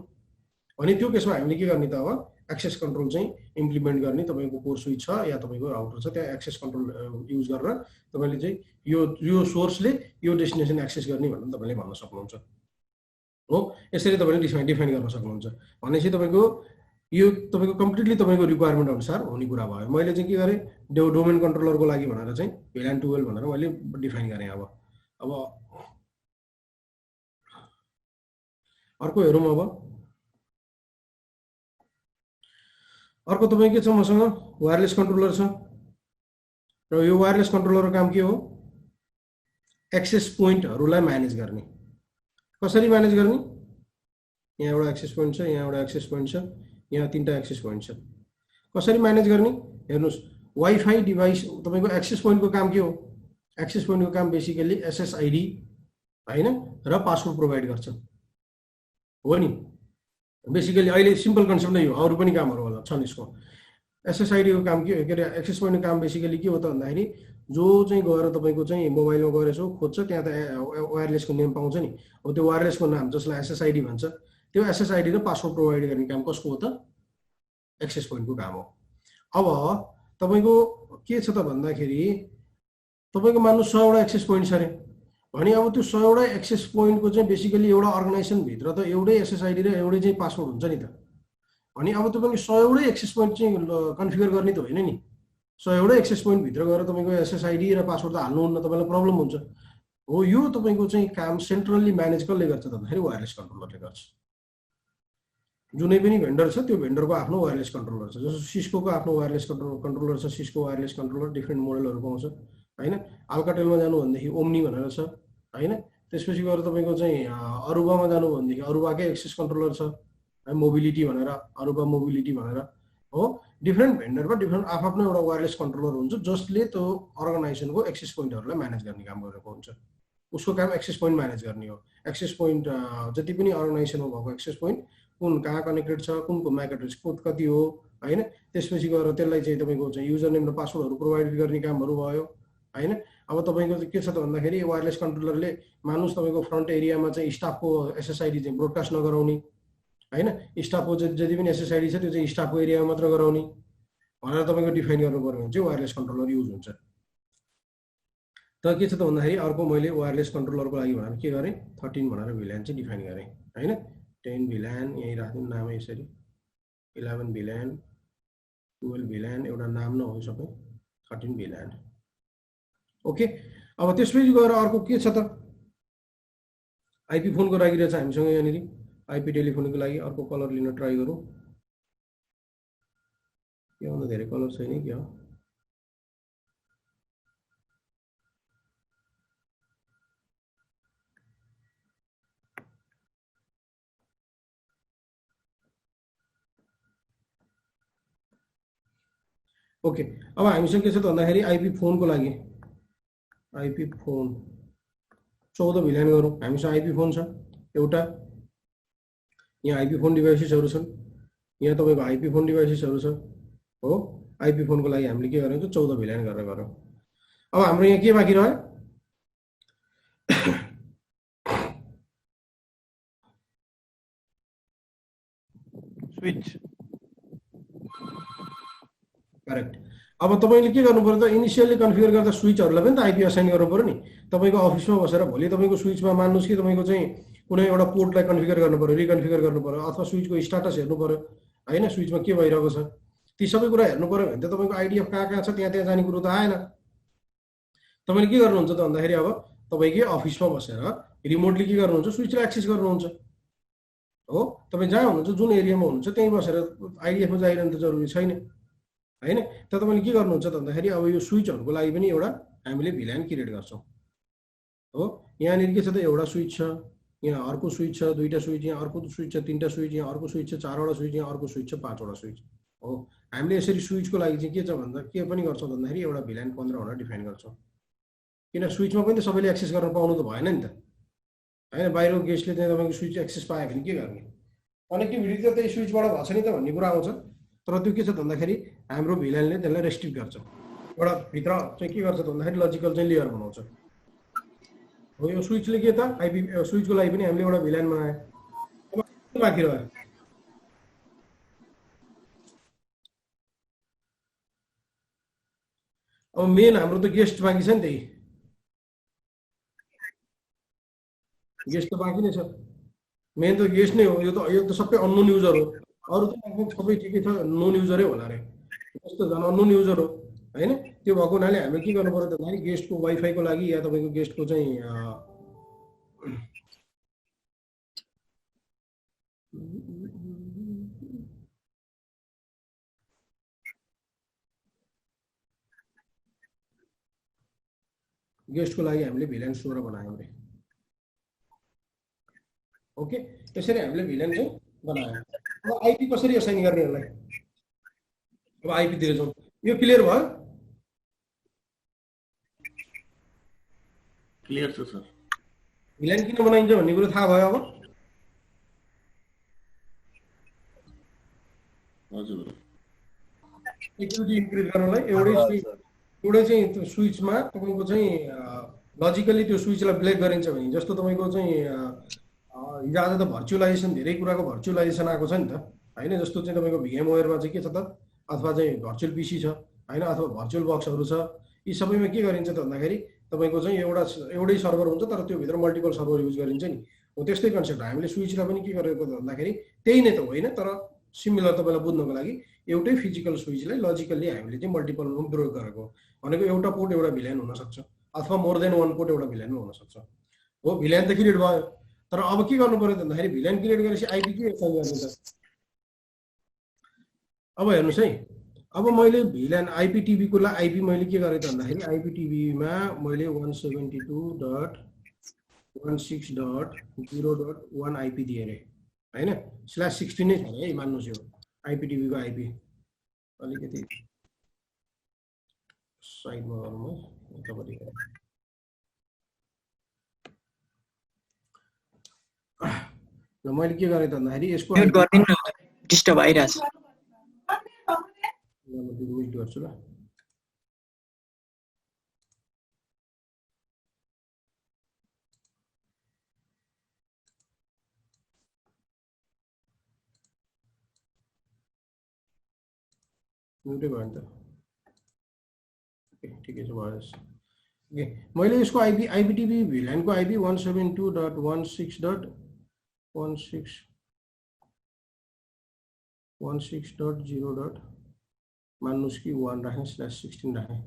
अनि त्यो केसमा हामीले के गर्ने त अब एक्सेस कन्ट्रोल चाहिँ इम्प्लिमेन्ट गर्ने। तपाईँको कोर स्विच छ या तपाईँको राउटर छ त्यहाँ एक्सेस कन्ट्रोल युज गरेर तपाईँले चाहिँ यो सोर्सले यो डेस्टिनेसन एक्सेस गर्ने भनेर तपाईँले भन्न सक्नुहुन्छ हो। यसरी तपाईँले डिफाइन गर्न सक्नुहुन्छ भनेपछि तपाईँको यो तपाईँको कम्प्लिटली तपाईँको रिक्वायरमेन्ट अनुसार हुने कुरा भयो। मैले चाहिँ के गरेँ डोमेन कन्ट्रोलरको लागि भनेर चाहिँ VLAN 12 भनेर मैले डिफाइन गरेँ। अब अर्को हेरौँ। अब अर्को तपाईँ के छ मसँग वायरलेस कन्ट्रोलर छ र यो वायरलेस कन्ट्रोलरको काम के हो एक्सेस पोइन्टहरूलाई म्यानेज गर्ने। कसरी म्यानेज गर्ने? यहाँ एउटा एक्सेस पोइन्ट छ, यहाँ एउटा एक्सेस पोइन्ट छ, यहाँ तीनटा एक्सेस पोइन्ट छ। कसरी म्यानेज गर्ने हेर्नुस्। वाइफाई डिभाइस तपाईको एक्सेस पोइन्टको काम के हो? एक्सेस पोइन्टको काम बेसिकली एसएसआइडी हैन र पासवर्ड प्रोभाइड गर्छ हो नि। बेसिकली अहिले सिम्पल कन्सेप्ट नै हो, अरु पनि कामहरु होला छन् यसको। एसएसआइडी को काम के हो? के रे एक्सेस पोइन्टको काम बेसिकली के हो त भन्दाखेरि जो चाहिँ गएर तपाईको चाहिँ मोबाइलमा गएर यसो खोज्छ त्यहाँ त वायरलेसको नेम पाउँछ नि। अब त्यो वायरलेसको नाम जसलाई एसएसआइडी भन्छ त्यो एसएसआइडी र पासवर्ड प्रोभाइड गर्ने काम कसको हो त? एक्सेस पोइन्टको काम हो। अब तपाईको के छ त भन्दाखेरि तपाईको मान्नु 100 वटा एक्सेस पोइन्ट छ रे भने अब त्यो 100 वटा एक्सेस पोइन्टको चाहिँ बेसिकली एउटा अर्गनाइजेसन भित्र त एउटै एसएसआइडी र एउटै चाहिँ पासवर्ड हुन्छ नि त। अनि अब तपाईले 100 वटै एक्सेस पोइन्ट चाहिँ कन्फिगर गर्ने त होइन नि। 100 वटै एक्सेस पोइन्ट भित्र गएर तपाईको एसएसआइडी र पासवर्ड त हाल्नुहुन्न, तपाईलाई प्रब्लम हुन्छ हो। यो तपाईको चाहिँ काम सेन्ट्रली म्यानेज कसले गर्छ त भन्दाखेरि वायरलेस कन्ट्रोलरले गर्छ। जुनै पनि भेन्डर छ त्यो भेन्डरको आफ्नो वायरलेस कन्ट्रोलर छ। जस्तो सिस्कोको आफ्नो वायरलेस कन्ट्रोलर छ, सिस्को वायरलेस कन्ट्रोलर डिफ्रेन्ट मोडलहरू पाउँछ हैन। अल्काटेलमा जानु भन्देखि ओम्नी भनेर छ हैन। त्यसपछि गएर तपाईको चाहिँ अरुबामा जानु भन्देखि अरुबाकै एक्सेस कन्ट्रोलर छ, मोबिलिटी भनेर, अरुबा मोबिलिटी भनेर हो। डिफ्रेन्ट भेन्डरमा डिफ्रेन्ट आफ्नो एउटा वायरलेस कन्ट्रोलर हुन्छ जसले त्यो अर्गनाइजेसनको एक्सेस पोइन्टहरूलाई म्यानेज गर्ने काम गरेको हुन्छ। उसको काम एक्सेस पोइन्ट म्यानेज गर्ने हो। एक्सेस पोइन्ट जति पनि अर्गनाइजेसनमा भएको एक्सेस पोइन्ट कुन कहाँ कनेक्टेड छ, कुनको म्याक एड्रेस कति हो हैन। त्यसपछि गएर त्यसलाई चाहिँ तपाईको चाहिँ युजर नेम र पासवर्डहरू प्रोभाइड गर्ने कामहरू भयो हैन। अब तपाईको के छ त भन्दाखेरि वायरलेस कन्ट्रोलरले मानुस तपाईको फ्रन्ट एरियामा चाहिँ स्टाफको एसएसआइडी चाहिँ ब्रोडकास्ट नगराउने हैन। स्टाफको जति पनि एसएसआइडी छ त्यो चाहिँ स्टाफको एरियामा मात्र गराउने भनेर तपाईको डिफाइन गर्नु पर्यो भने चाहिँ वायरलेस कन्ट्रोलर युज हुन्छ। तर के छ त भन्दाखेरि अर्को मैले वायरलेस कन्ट्रोलरको लागि भनेर के गरेँ 13 भनेर भिल्यान चाहिँ डिफाइन गरेँ हैन। 10 भिल्यान यही राख्दिनु नामै यसरी, 11 भिल्यान, 12 भिल्यान, एउटा नाम न हो सबै, 13 भिल्यान। ओके। अब त्यसपछि गएर अर्को के छ त आइपी फोनको लागि रहेछ हामीसँग यहाँनिर आइपी टेलिफोनको लागि अर्को कलर लिन ट्राई गरौँ। योभन्दा धेरै कलर छैन के हो। ओके। अब हामीसँग के छ त भन्दाखेरि आइपी फोनको लागि आइपी फोन 14 भिल्यान गरौँ। हामीसँग आइपी फोन छ एउटा, यहाँ आइपी फोन डिभाइसेसहरू छन्, यहाँ तपाईँको आइपी फोन डिभाइसेसहरू छ हो। आइपी फोनको लागि हामीले के गरेको 14 भिल्यान गरेर गरौँ। अब हाम्रो यहाँ के बाँकी रह्यो स्विच। करेक्ट। अब तपाईले के गर्नु पर्यो त इनिशियली कन्फिगर गर्दा स्विचहरूलाई पनि त आइपी असाइन गर्नु पर्यो नि। तपाईको अफिसमा बसेर भोलि तपाईको स्विचमा मान्नुस् कि तपाईको चाहिँ कुनै एउटा पोर्टलाई कन्फिगर गर्नु पर्यो, रिकन्फिगर गर्नु पर्यो, अथवा स्विचको स्ट्याटस हेर्नु पर्यो हैन, स्विचमा के भइरहेको छ ती सबै कुरा हेर्नु पर्यो भने त तपाईको आइडिएफ कहाँ कहाँ छ त्यहाँ जाने कुरो त आएन। तपाईले के गर्नुहुन्छ त भन्दाखेरि अब तपाईकै अफिसमा बसेर रिमोटली के गर्नुहुन्छ स्विचलाई एक्सेस गर्नुहुन्छ हो। तपाईँ जहाँ हुनुहुन्छ जुन एरियामा हुनुहुन्छ त्यहीँ बसेर आइडिएफमा जाइरहनु त जरुरी छैन हैन। त तपाईले के गर्नुहुन्छ त भन्दाखेरि अब यो स्विचहरूको लागि पनि एउटा हामीले भिल्यान क्रिएट गर्छौँ हो। यहाँनिर के छ त एउटा स्विच छ, यहाँ अर्को स्विच छ, दुईटा स्विच, यहाँ अर्को स्विच छ, तीनटा स्विच, यहाँ अर्को स्विच छ, चारवटा स्विच, यहाँ अर्को स्विच छ, पाँचवटा स्विच हो। हामीले यसरी स्विचको लागि चाहिँ के छ भन्दा के पनि गर्छौँ भन्दाखेरि एउटा भिल्यान 15 भनेर डिफाइन गर्छौँ। किन स्विचमा पनि त सबैले एक्सेस गर्न पाउनु त भएन नि त हैन। बाहिरको गेस्टले चाहिँ तपाईँको स्विच एक्सेस पायो भने के गर्ने, कनेक्टिभिटी त त्यही स्विचबाट भएको छ नि त भन्ने कुरा आउँछ। तर त्यो के छ भन्दाखेरि हाम्रो भिल्यानले त्यसलाई रेस्ट्रिक्ट गर्छ। एउटा भित्र चाहिँ के गर्छ भन्दाखेरि लजिकल चाहिँ लेयर बनाउँछ हो। यो स्विचले के त आइपी स्विचको लागि पनि हामीले एउटा भिल्यान बनायो। अब बाँकी रह्यो अब मेन हाम्रो त गेस्ट बाँकी छ नि, त्यही गेस्ट त बाँकी नै छ। मेन त गेस्ट नै हो। यो त सबै अननोन युजर हो। अरू त सबै ठिकै छ, नोन युजरै होला रे, जस्तो झन् अननोन युजर हो हैन। त्यो भएको हुनाले हामीले के गर्नु पर्यो त भन्दाखेरि गेस्टको वाइफाईको लागि या तपाईँको गेस्टको चाहिँ गेस्टको लागि हामीले भिल्यान 16 बनायौँ रे। ओके। त्यसरी हामीले भिल्यान चाहिँ बनायौँ। अब आइपी कसरी असाइन गर्ने यसलाई, अब आइपीतिर जाउँ। यो क्लियर भयो? क्लियर छ सर। भिल्यान किन बनाइन्छ भन्ने कुरो थाहा भयो अब? हजुर। सेक्युरिटी इन्क्रिज गर्नलाई एउटै चाहिँ त्यो स्विचमा तपाईँको चाहिँ लजिकली त्यो स्विचलाई ब्रेक गरिन्छ भने जस्तो तपाईँको चाहिँ हिजो आज त भर्चुअलाइजेसन धेरै कुराको भर्चुअलाइजेसन आएको छ नि त हैन। जस्तो चाहिँ तपाईँको VMwareमा चाहिँ के छ त अथवा चाहिँ भर्चुअल पिसी छ हैन, अथवा भर्चुअल बक्सहरू छ। यी सबैमा के गरिन्छ त भन्दाखेरि तपाईँको चाहिँ एउटै सर्भर हुन्छ तर त्यो भित्र मल्टिपल सर्भर युज गरिन्छ नि हो। त्यस्तै कन्सेप्ट हामीले स्विचलाई पनि के गरेको भन्दाखेरि त्यही नै त होइन, तर सिमिलर तपाईँलाई बुझ्नको लागि एउटै फिजिकल स्विचलाई लजिकल्ली हामीले चाहिँ मल्टिपलमा प्रयोग गरेको भनेको एउटा पोर्ट एउटा भिल्यान हुनसक्छ अथवा मोर देन वान पोर्ट एउटा भिल्यानमा हुनसक्छ हो। भिल्यान त क्रिएट भयो, तर अब के गर्नु पर्यो भन्दाखेरि भिल्यान क्रिएट गरेपछि आइपी के असाइन गर्ने त अब हेर्नुस् है, अब मैले VLAN IPTV को ला आइपी मैले के गरेँ त भन्दाखेरि IPTV मा मैले 172.16.0.1 आइपी दिएँ रे हैन, /16 नै छ है मान्नुस्, यो IPTV को आइपी अलिकति साइडमा गरौँ है यतापट्टि। ल मैले के गरेँ त भन्दाखेरि यसको म्युट गरिदिनु न, डिस्टर्ब आइरहेछ। म म्युट गर्छु ल। म्युटै भयो नि त, ठिकै छ भयो। ओके, मैले यसको आइपी IPTV VLAN को आइपी 172.16.16.0. मान्नुस् कि 1 राखेँ /16 राखेँ।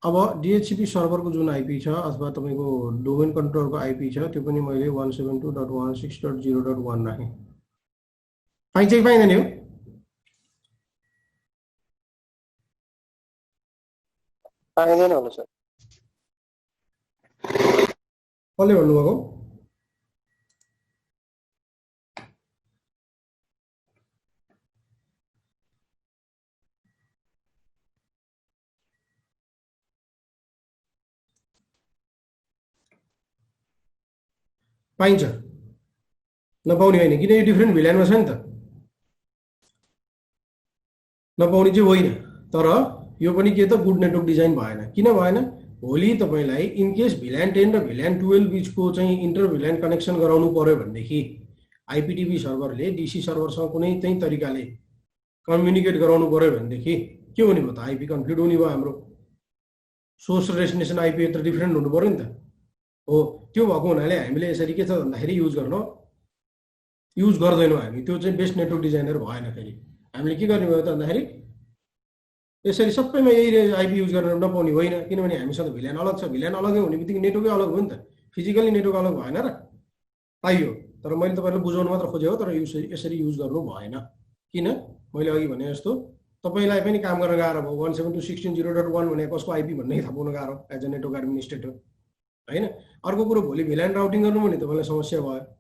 अब DHCP सर्भरको जुन आइपी छ अथवा तपाईको डोमेन कन्ट्रोलरको आइपी छ त्यो पनि मैले 172.16.0.1 राखेँ। पाइन्छ कि पाइँदैन यो? पाइँदैन होला सर। कसले भन्नुभएको? पाइन्छ, नपाउने होइन, किन यो डिफ्रेन्ट VLAN मा छ नि त, नपाउने चाहिँ होइन। तर यो पनि के त गुड नेटवर्क डिजाइन भएन। किन भएन? भोलि तपाईलाई इन केस VLAN 10 र VLAN 12 बिचको चाहिँ इन्टर VLAN कनेक्सन गराउनु पर्यो भनेदेखि IPTV सर्भरले DC सर्भरसँग कुनै चाहिँ तरिकाले कम्युनिकेट गराउनु पर्यो भनेदेखि के हुने भयो त? आइपी कन्फ्लिक्ट हुने भयो। हाम्रो सोर्स र डेस्टिनेसन आइपी त डिफ्रेन्ट हुनु पर्यो नि त। हो, त्यो भएको हुनाले हामीले यसरी के छ भन्दाखेरि युज गर्दैनौँ हामी। त्यो चाहिँ बेस्ट नेटवर्क डिजाइनर भएन। फेरि हामीले के गर्ने भयो त भन्दाखेरि यसरी सबैमा यही आइपी युज गर्न नपाउने होइन, किनभने हामीसँग VLAN अलग छ। VLAN अलगै हुने बित्तिकै नेटवर्कै अलग हो नि त, फिजिकली नेटवर्क अलग भएन र पाइयो। तर मैले तपाईँलाई बुझाउनु मात्र खोजेको, तर यसरी युज गर्नु भएन। किन? मैले अघि भने जस्तो तपाईँलाई पनि काम गर्न गाह्रो भयो। 172.16.0.1 भने कसको आइपी भन्ने थाहा पाउन गाह्रो एज अ नेटवर्क एडमिनिस्ट्रेटर होइन। अर्को कुरो, भोलि VLAN राउटिङ गर्नु भने तपाईँलाई समस्या भयो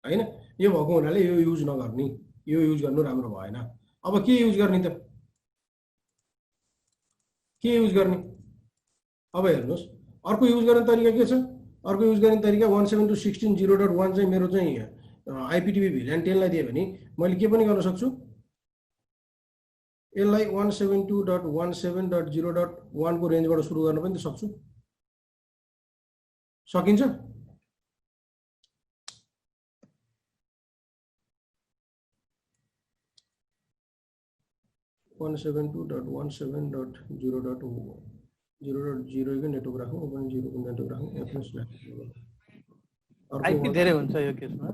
होइन। यो भएको हुनाले यो युज नगर्ने, यो युज गर्नु राम्रो भएन। अब के युज गर्ने त? के युज गर्ने? अब हेर्नुहोस्, अर्को युज गर्ने तरिका के छ? अर्को युज गर्ने तरिका 172.16.0.1 चाहिँ मेरो चाहिँ IPTV VLAN 10 लाई दिए भने मैले के पनि गर्न सक्छु, यसलाई 172.17.0.1 को रेन्जबाट सुरु गर्न पनि त सक्छु। सकिन्छ? .172.17.0.0.0 को नेटवर्क राखौँ, 0 को नेटवर्क राखौँ, आइपी धेरै हुन्छ यो केसमा।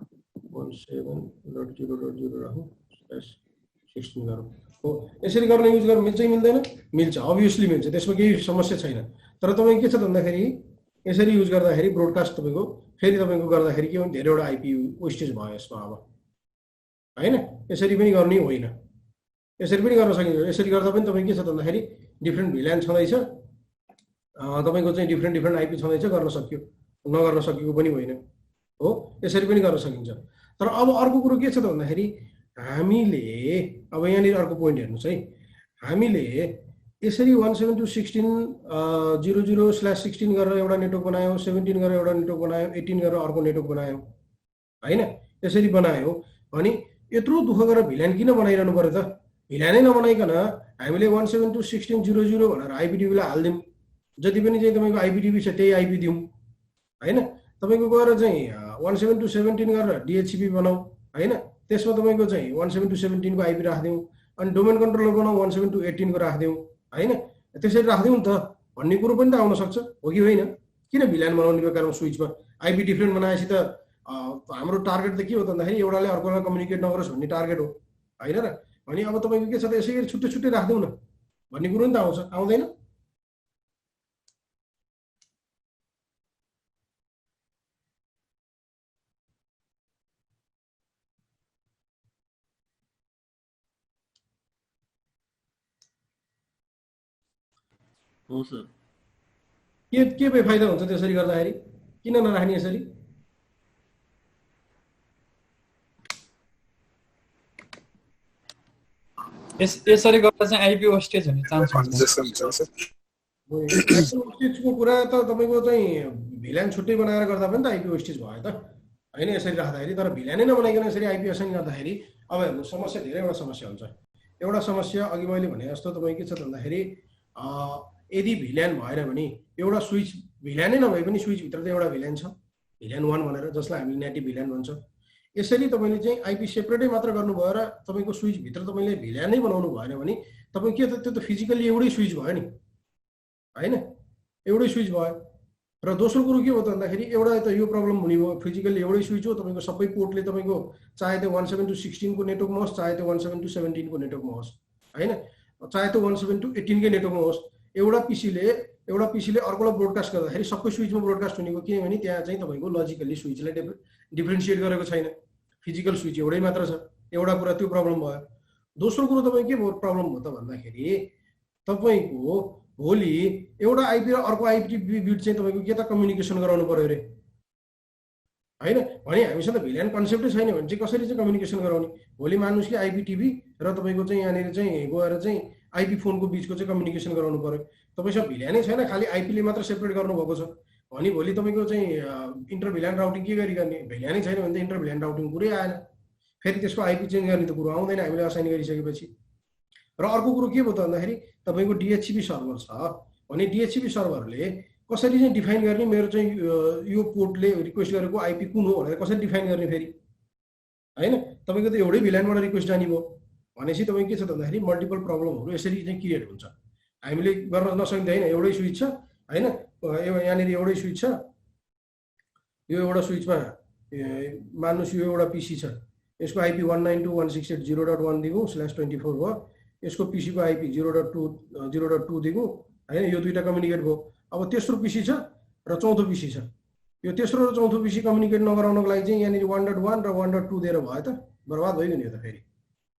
17.0.0 राखौँ /16 गरौँ। हो, यसरी गर्न युज गर्न मिल्छ कि मिल्दैन? मिल्छ, अभियसली मिल्छ, त्यसमा केही समस्या छैन। तर तपाईँ के छ भन्दाखेरि यसरी युज गर्दाखेरि ब्रोडकास्ट तपाईँको फेरि तपाईँको गर्दाखेरि के हो, धेरैवटा आइपी वेस्टेज भयो यसमा अब होइन। यसरी पनि गर्ने होइन, यसरी पनि गर्न सकिन्छ। यसरी गर्दा पनि तपाईँ के छ भन्दाखेरि डिफ्रेन्ट VLAN छँदैछ, तपाईँको चाहिँ डिफ्रेन्ट आइपी छँदैछ, गर्न सक्यो, नगर्न सकेको पनि होइन। हो, यसरी पनि गर्न सकिन्छ। तर अब अर्को कुरो के छ त भन्दाखेरि हामीले अब यहाँनिर अर्को पोइन्ट हेर्नुहोस् है, हामीले यसरी 172.16.0.0/16 गरेर एउटा नेटवर्क बनायौँ, 17 गरेर एउटा नेटवर्क बनायौँ, 18 गरेर अर्को नेटवर्क बनायौँ होइन। यसरी बनायौँ भने यत्रो दुःख गरेर VLAN किन बनाइरहनु पर्यो त? VLAN नै नबनाइकन हामीले 172.16.0.0 भनेर IPTV-लाई हालिदिउँ। जति पनि चाहिँ तपाईँको IPTV छ त्यही आइपी दिउँ होइन। तपाईँको गएर चाहिँ 172.17 गरेर DHCP बनाऊ होइन। त्यसमा तपाईँको चाहिँ 172.17 को आइपी राखिदिउँ, अनि डोमेन कन्ट्रोलर बनाऊ 172.18 को राखिदिउँ होइन। त्यसरी राखिदिउँ त भन्ने कुरो पनि त आउन सक्छ, हो कि होइन? किन VLAN बनाउने बेकारमा स्विचमा आइपी डिफ्रेन्ट बनाएपछि त हाम्रो टार्गेट त के हो त भन्दाखेरि एउटाले अर्कोलाई कम्युनिकेट नगरोस् भन्ने टार्गेट हो होइन र। भने अब तपाईँको के छ त यसरी छुट्टै छुट्टै राखिदिउँ न भन्ने कुरो नि त आउँछ, आउँदैन? हो सर। के बेफाइदा हुन्छ त्यसरी गर्दाखेरि? किन नराख्ने यसरी? यसरी गर्दा चाहिँ आइपी वेस्टेज हुने चान्स हुन्छ। आइपी वेस्टेजको कुरा त तपाईँको चाहिँ भिल्यान छुट्टै बनाएर गर्दा पनि त आइपी वेस्टेज भयो त होइन यसरी राख्दाखेरि। तर भिल्यानै नबनाइकन यसरी आइपी असाइन गर्दाखेरि अब हेर्नु समस्या धेरैवटा समस्या हुन्छ। एउटा समस्या अघि मैले भने जस्तो तपाईँ के छ भन्दाखेरि यदि भिल्यान भएन भने एउटा स्विच भिल्यानै नभए पनि स्विचभित्र त एउटा भिल्यान छ, भिल्यान 1 भनेर, जसलाई हामीले नेटिभ भिल्यान भन्छ। यसरी तपाईँले चाहिँ आइपी सेपरेटै मात्र गर्नुभयो र तपाईँको स्विचभित्र तपाईँले भिल्यानै बनाउनु भएन भने तपाईँ के त त्यो त फिजिकल्ली एउटै स्विच भयो नि होइन, एउटै स्विच भयो। र दोस्रो कुरो के हो त भन्दाखेरि एउटा त यो प्रब्लम हुने भयो, फिजिकल्ली एउटै स्विच हो, तपाईँको सबै पोर्टले तपाईँको चाहे त्यो 17 to 16 को नेटवर्कमा होस्, चाहे त्यो 17 to 17 को नेटवर्कमा होस् होइन, चाहे त्यो 17 to 18 कै नेटवर्कमा होस्, एउटा पिसीले अर्कोलाई ब्रोडकास्ट गर्दाखेरि सबै स्विचमा ब्रोडकास्ट हुने हो। किनभने त्यहाँ चाहिँ तपाईँको लजिकल्ली स्विचलाई डिफ्रेन्सिएट गरेको छैन, फिजिकल स्विच एउटै मात्र छ। एउटा कुरा त्यो प्रब्लम भयो। दोस्रो कुरो तपाईँ के भयो प्रब्लम हो त भन्दाखेरि तपाईँको भोलि एउटा आइपी र अर्को आइपी बिट चाहिँ तपाईँको के त कम्युनिकेसन गराउनु पर्यो अरे होइन। भने हामीसँग त भिल्यान कन्सेप्टै छैन भने चाहिँ कसरी चाहिँ कम्युनिकेसन गराउने? भोलि मान्नुहोस् कि आइपी टिभी र तपाईँको चाहिँ यहाँनिर चाहिँ गएर चाहिँ आइपी फोनको बिचको चाहिँ कम्युनिकेसन गराउनु पर्यो। तपाईँसँग भिल्यानै छैन, खालि आइपीले मात्र सेपरेट गर्नुभएको छ भने भोलि तपाईँको चाहिँ इन्टर भिल्यान राउटिङ के गरी गर्ने? भिल्यानै छैन भने त इन्टर भिल्यान राउटिङ कुरै आएन। फेरि त्यसको आइपी चेन्ज गर्ने त कुरो आउँदैन हामीले असाइन गरिसकेपछि। र अर्को कुरो के भयो त भन्दाखेरि तपाईँको डिएचसिपी सर्भर छ भने डिएचसिपी सर्भरले कसरी चाहिँ डिफाइन गर्ने मेरो चाहिँ यो पोर्टले रिक्वेस्ट गरेको आइपी कुन हो भनेर कसरी डिफाइन गर्ने फेरि होइन? तपाईँको त एउटै भिल्यानबाट रिक्वेस्ट जाने भयो भनेपछि तपाईँ के छ त भन्दाखेरि मल्टिपल प्रब्लमहरू यसरी चाहिँ क्रिएट हुन्छ। हामीले गर्न नसकिँदैन, एउटै स्विच छ होइन, यहाँनिर एउटै स्विच छ, यो एउटा स्विचमा मान्नुहोस् यो एउटा पिसी छ, यसको आइपी 192.168.0.1 दिगौँ /24 भयो, यसको पिसीको आइपी 0.2 दिगौँ होइन, यो दुईवटा कम्युनिकेट भयो। अब तेस्रो पिसी छ र चौथो पिसी छ, यो तेस्रो र चौथो पिसी कम्युनिकेट नगराउनको लागि चाहिँ यहाँनिर 1.1 र 1.2 दिएर भयो त बर्बाद भइगयो नि त। फेरि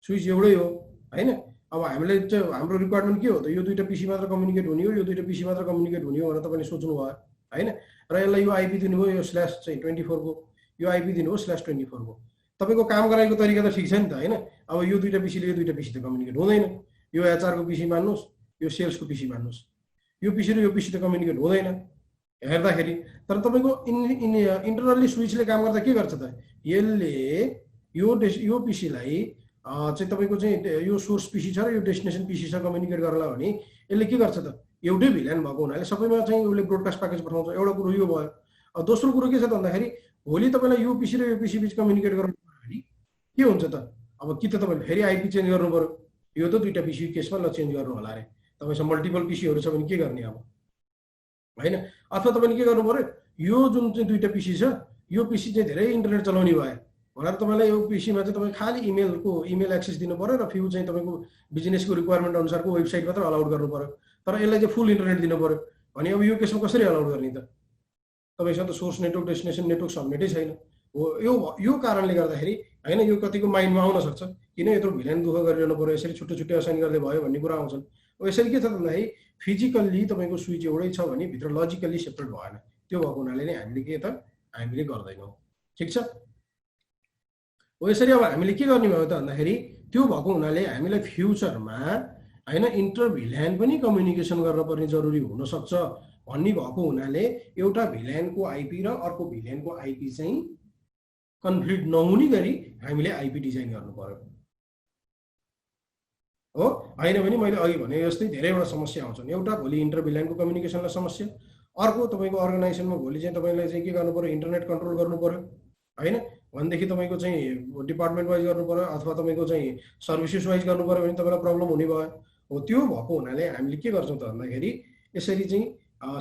स्विच एउटै हो होइन। अब हामीले चाहिँ हाम्रो रिक्वायरमेन्ट के हो त यो दुईवटा पिसी मात्र कम्युनिकेट हुने हो, यो दुईवटा पिसी मात्र कम्युनिकेट हुने हो भनेर तपाईँले सोच्नु भयो होइन। र यसलाई यो आइपी दिनुभयो यो /24 को, यो आइपी दिनुभयो /24 को। तपाईँको काम गराएको तरिका त ठिक छ नि त होइन। अब यो दुईवटा पिसीले यो दुईवटा पिसी त कम्युनिकेट हुँदैन, यो एचआरको पिसी मान्नुहोस्, यो सेल्सको पिसी मान्नुहोस्, यो पिसी र यो पिसी त कम्युनिकेट हुँदैन हेर्दाखेरि। तर तपाईँको इन्टरनल्ली स्विचले काम गर्दा के गर्छ त, यसले यो पिसीलाई चाहिँ तपाईँको चाहिँ यो सोर्स पिसी छ र यो डेस्टिनेसन पिसी छ कम्युनिकेट गरला भने यसले के गर्छ त, एउटै भिल्यान भएको हुनाले सबैमा चाहिँ उसले ब्रोडकास्ट प्याकेज पठाउँछ। एउटा कुरो यो भयो। अब दोस्रो कुरो के छ त भन्दाखेरि भोलि तपाईँलाई यो पिसी र यो पिसी बिच कम्युनिकेट गर्नु पर्यो भने के हुन्छ त, अब कि त तपाईँले फेरि आइपी चेन्ज गर्नु पर्यो, यो त दुईवटा पिसी केसमा ल चेन्ज गर्नु होला अरे। तपाईँसँग मल्टिपल पिसीहरू छ भने के गर्ने अब होइन। अथवा तपाईँले के गर्नु पर्यो, यो जुन चाहिँ दुईवटा पिसी छ यो पिसी चाहिँ धेरै इन्टरनेट चलाउने भयो भनेर तपाईँलाई यो पिसीमा चाहिँ तपाईँ खालि इमेल एक्सेस दिनु पर्यो र फ्यु चाहिँ तपाईँको बिजनेसको रिक्वायरमेन्ट अनुसारको वेबसाइट मात्र अलाउड गर्नु पर्यो। तर यसलाई चाहिँ फुल इन्टरनेट दिनु पर्यो भने अब यो केसमा कसरी अलाउड गर्ने त? तपाईँसँग त सोर्स नेटवर्क डेस्टिनेसन नेटवर्क सबनेटै छैन हो। यो कारणले गर्दाखेरि होइन यो कतिको माइन्डमा आउन सक्छ किन यत्रो भिल्यान दुःख गरिरहनु पर्यो, यसरी छुट्टै छुट्टै असाइन गर्दै भयो भन्ने कुरा आउँछन्। अब यसरी के छ भन्दाखेरि फिजिकल्ली तपाईँको स्विच एउटै छ भने भित्र लजिकल्ली सेपरेट भएन, त्यो भएको हुनाले नै हामीले के त हामीले गर्दैनौँ। ठिक छ हो। यसरी अब हामीले के गर्ने भयो त भन्दाखेरि त्यो भएको हुनाले हामीलाई फ्युचरमा होइन इन्टर भिल्यान पनि कम्युनिकेसन गर्न पर्ने जरुरी हुनसक्छ भन्ने भएको हुनाले एउटा भिल्यानको आइपी र अर्को भिल्यानको आइपी चाहिँ कन्फ्लिक्ट नहुने गरी हामीले आइपी डिजाइन गर्नु पर्यो हो। होइन भने मैले अघि भने जस्तै धेरैवटा समस्या आउँछन्। एउटा भोलि इन्टर भिल्यानको कम्युनिकेसनलाई समस्या, अर्को तपाईँको अर्गनाइजेसनमा भोलि चाहिँ तपाईँलाई चाहिँ के गर्नु पर्यो, इन्टरनेट कन्ट्रोल गर्नु पर्यो होइन। भनेदेखि तपाईँको चाहिँ डिपार्टमेन्ट वाइज गर्नु पर्यो अथवा तपाईँको चाहिँ सर्भिसेस वाइज गर्नु पर्यो भने तपाईँलाई प्रब्लम हुने भयो हो। त्यो भएको हुनाले हामीले के गर्छौँ त भन्दाखेरि यसरी चाहिँ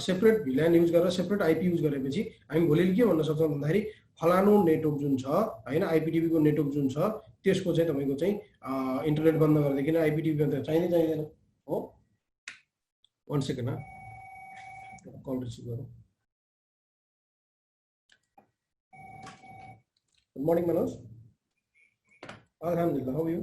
सेपरेट भिल्यान युज गरेर सेपरेट आइपी युज गरेपछि हामी भोलि के भन्न सक्छौँ भन्दाखेरि फलानु नेटवर्क जुन छ होइन आइपीटिभीको नेटवर्क जुन छ त्यसको चाहिँ तपाईँको चाहिँ इन्टरनेट बन्द गरिदिकन आइपीटिभी बन्द चाहिँदैन हो। 1 सेकेन्ड कल रिसिभ गरौँ। Good morning Manoj. अल्हम्दुलिल्लाह, how are you?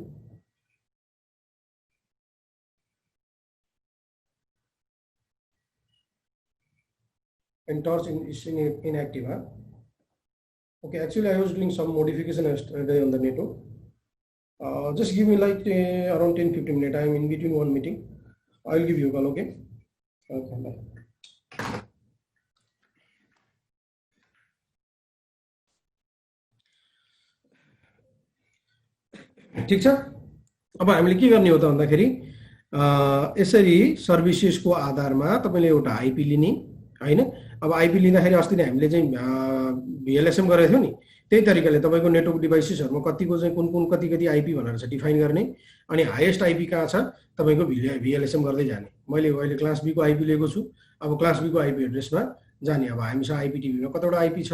and torch is inactive. Huh? Okay, actually I was doing some modification yesterday on the network. Just give me like around 10-15 minutes. I am in between one meeting. I will give you a call. Okay. Okay. Bye. ठीक छ। अब हामीले के गर्ने हो त भन्दाखेरि यसरी सर्भिसेसको आधारमा तपाईले एउटा आइपी लिने हैन। अब आइपी लिँदाखेरि अस्ति नै हामीले चाहिँ भिएलएसएम गरेको थियौ नि, त्यही तरिकाले तपाईको नेटवर्क डिभाइसेसहरुमा कतिको चाहिँ कुन कति आइपी भनेर चाहिँ डिफाइन गर्ने, अनि हाईएस्ट आइपी कहाँ छ तपाईको भिएलएसएम गर्दै जाने। मैले अहिले क्लास बी को आइपी लिएको छु। अब क्लास बी को आइपी एड्रेसमा जाने। अब हामीसँग आइपीटीभीमा कतिवटा आइपी छ